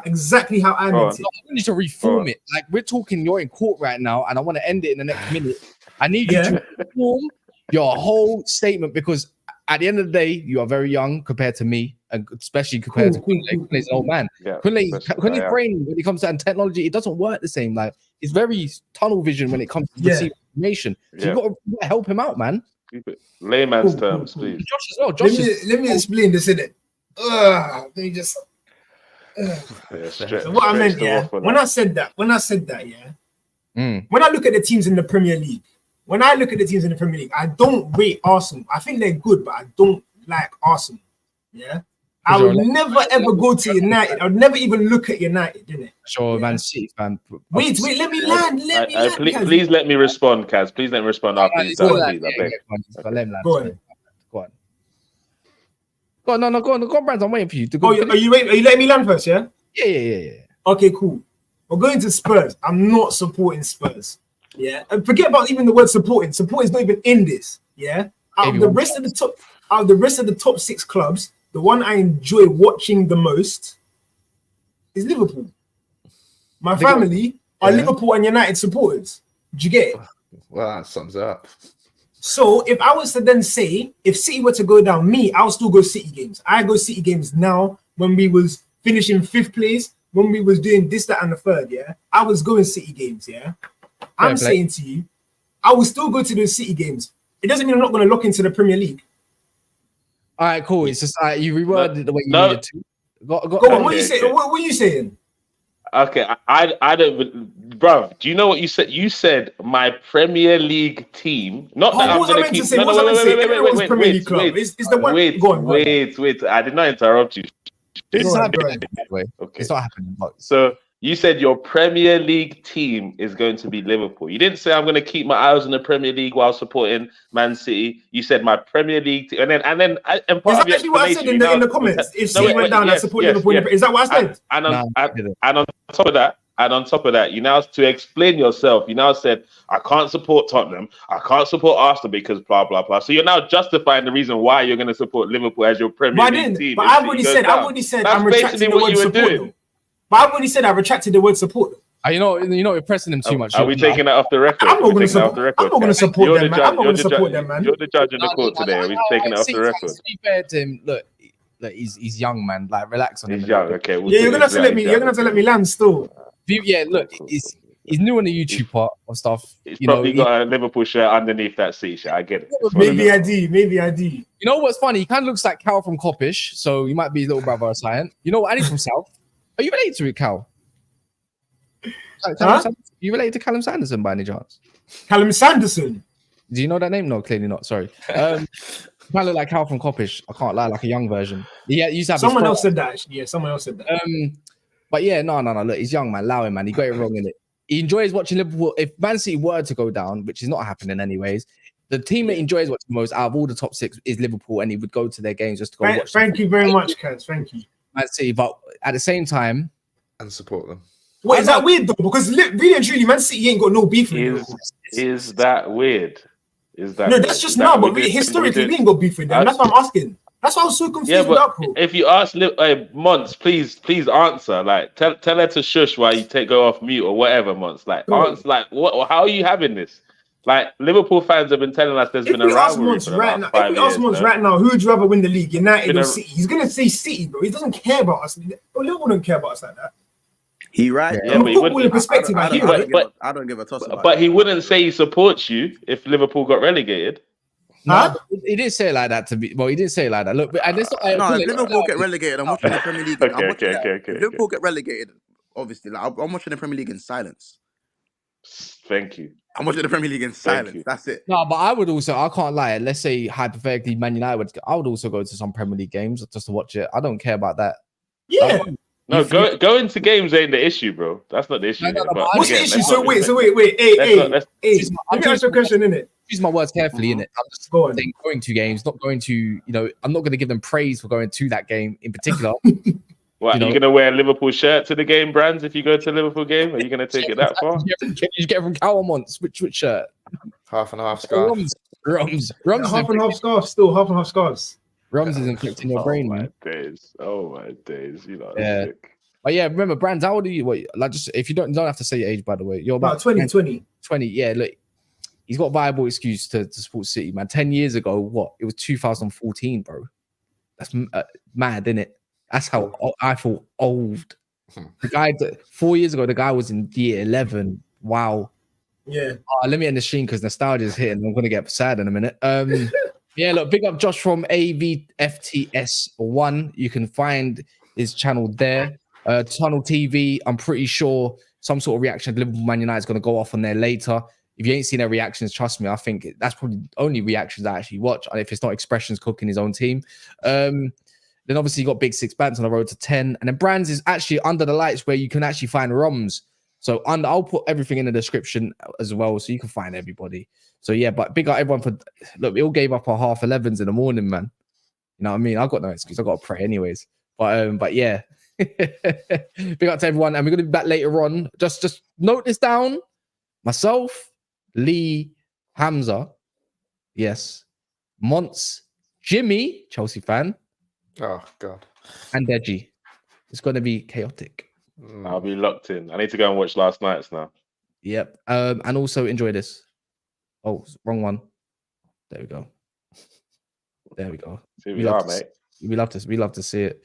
exactly how I meant it. I need to reform it. Like we're talking, you're in court right now, and I want to end it in the next minute. I need you to reform your whole statement because at the end of the day, you are very young compared to me, and especially compared to Quinlay. Quinlay's an old man. Quinlay's brain, when it comes to technology, it doesn't work the same. Like it's very tunnel vision when it comes to receiving information. So you got to help him out, man. Layman's terms, please. Josh as well. Josh let me explain this, innit? Let me just. So what I meant, when I said that, when I look at the teams in the Premier League. When I look at the teams in the Premier League, I don't rate Arsenal. I think they're good, but I don't like Arsenal. Yeah, I would never ever go to United. I would never even look at United, didn't it? Sure, Man City fan. Wait, let me land. Please let me respond, Kaz. Please let me respond after you done. Go on. Go on, Brands. I'm waiting for you to go. Are you letting me land first? Yeah. Yeah. Okay, cool. We're going to Spurs. I'm not supporting Spurs. Yeah, and forget about even the word supporting. Support is not even in this. Yeah, out of the rest of the top 6 clubs, the one I enjoy watching the most is Liverpool. My family are Liverpool and United supporters. Do you get it? Well, that sums it up. So if I was to then say, if City were to go down, I'll still go City games. I go City games now when we was finishing 5th place when we was doing this, that, and the third, yeah, I was going City games, yeah. I'm play. saying to you, I will still go to those City games. It doesn't mean I'm not going to lock into the Premier League. All right, cool. It's just you reworded it the way you No. needed to. Go Go on, Okay, what are you saying? okay. What are you saying? Okay, I don't, bruv. Do you know what you said? You said my Premier League team. Not that Oh, I'm what was I gonna meant to keep. say? No, What no, was I meant to say? wait, Everyone's Premier League club. It's the one. wait, Go on, go on. wait. I did not interrupt you. This is Go on, happening, go on. by the way. Okay. It's not happening. But So you said your Premier League team is going to be Liverpool. You didn't say I'm going to keep my eyes on the Premier League while supporting Man City. You said my Premier League team, and part Is of that your actually what I said explanation, in the comments? If City went down, I support Liverpool. yes. Is that what I said? And Nah, on top of that, you now, to explain yourself, you now said I can't support Tottenham, I can't support Arsenal because blah blah blah. So you're now justifying the reason why you're going to support Liverpool as your Premier But I League didn't. team. But if I've City already goes said. down. I've already said. That's I'm basically retracting the what word you were support. doing. Though. But I've already said I retracted the word support. you know, we're pressing them too much. Are we taking that off the record? I'm not We're going to taking that off support. the record. I'm not going to support You're them, the man. I'm judge. not going to support them, man. You're the judge in the court today. Are we taking it off the record? To be fair to him, look, he's young, man. Like, relax on him. He's young. Okay. we'll Yeah, you're say gonna have to he's let me. young. You're gonna have to let me land still. Yeah, look, Cool. he's new on the YouTube part of stuff. He's You know, probably got a Liverpool shirt underneath that City shirt. I get it. It's one of Maybe them. I do. Maybe I do. You know what's funny? He kind of looks like Cal from Coppish, so you might be his little brother or something. You know what? And he's from South. Are you related to it, Cal? Huh? You related to Callum Sanderson by any chance? Callum Sanderson. Do you know that name? No, clearly not. Sorry. Kind of look like Cal from Coppish. I can't lie, like a young version. Yeah, used to have Someone his else said that. Actually. Yeah, someone else said that. But yeah, no. Look, he's young, man. Allow him, man. He got it wrong in it. He enjoys watching Liverpool. If Man City were to go down, which is not happening anyways, the team that he enjoys watching the most out of all the top six is Liverpool, and he would go to their games just to go watch. Thank you very much, Kaz. Thank you. Man City, but at the same time, And support them. What is that weird though? Because really and truly, Man City ain't got no beef with Liverpool. Is that weird? Is that No, weird? that's just Is that now. But we did- historically, we we did- ain't got beef with them. That's what I'm asking. That's why I was so confused Yeah, with that, but bro. if you ask Mons, please answer. Like, tell her to shush while you go off mute or whatever, Mons. Like, answer. Like, what? How are you having this? Like, Liverpool fans have been telling us there's been a rivalry for the last 5 years. Right now, who'd you rather win the league, United Been or a- City? He's gonna say City, bro. He doesn't care about us. Bro, Liverpool don't care about us like that. He right. Yeah, From but a he wouldn't- footballing perspective, I hear it. I don't give a toss about But it. he wouldn't say he supports you if Liverpool got relegated. Huh? he didn't say it like that to be. Well, he didn't say it like that. Look, and it's not. No, if Liverpool get relegated, I'm watching the Premier League. Okay, I'm watching okay. If Liverpool get relegated, obviously, like, I'm watching the Premier League in silence. Thank you. I'm watching the Premier League in silence. you. That's it. No, but I would also. I can't lie. Let's say hypothetically, Man United. I would also go to some Premier League games just to watch it. I don't care about that. Yeah. No, going to games ain't the issue, bro. That's not the issue. No, here, but What's the again, issue? let's So not- wait. Hey. let's- Let me ask you a question, innit? Use my words carefully, innit? I'm just Go on. saying going to games, not going to. I'm not going to give them praise for going to that game in particular. What, You know- are you going to wear a Liverpool shirt to the game, Brands, if you go to a Liverpool game? Are you going to take it that far? You get from Cowan Which shirt? Half and half scarf. Rums Half and half scarves, still half and half scarves. Rums is inflicting your brain, man. Oh my days. You know, Yeah. sick. But yeah, remember, Brands, how old are you? Wait, like, just if you don't have to say your age, by the way. You're About 20. 20. Yeah, look, he's got a viable excuse to support City, man. 10 years ago, what? It was 2014, bro. That's mad, isn't it? That's how I feel old. The guy, 4 years ago, the guy was in year 11. Wow. Yeah. Let me end the stream because nostalgia is hitting. I'm going to get sad in a minute. Yeah, look, big up Josh from AVFTS1. You can find his channel there. Tunnel TV, I'm pretty sure some sort of reaction to Liverpool Man United is going to go off on there later. If you ain't seen their reactions, trust me, I think that's probably the only reactions I actually watch. And if it's not expressions cooking his own team. Then obviously you got Big Six Bands on the road to 10. And then Brands is actually under the lights where you can actually find ROMs. So I'll put everything in the description as well, so you can find everybody. So yeah, but big up everyone for look. We all gave up our 11:30s in the morning, man. You know what I mean? I got no excuse. I got to pray anyways. But yeah, big up to everyone, and we're gonna be back later on. Just note this down. Myself, Lee, Hamza, yes, Monts, Jimmy, Chelsea fan, Oh God. and Deji. It's gonna be chaotic. I'll be locked in. I need to go and watch last night's now. Yep. And also enjoy this. Oh, wrong one. There we go. There we go. Here We we are, love to mate. We love to see it.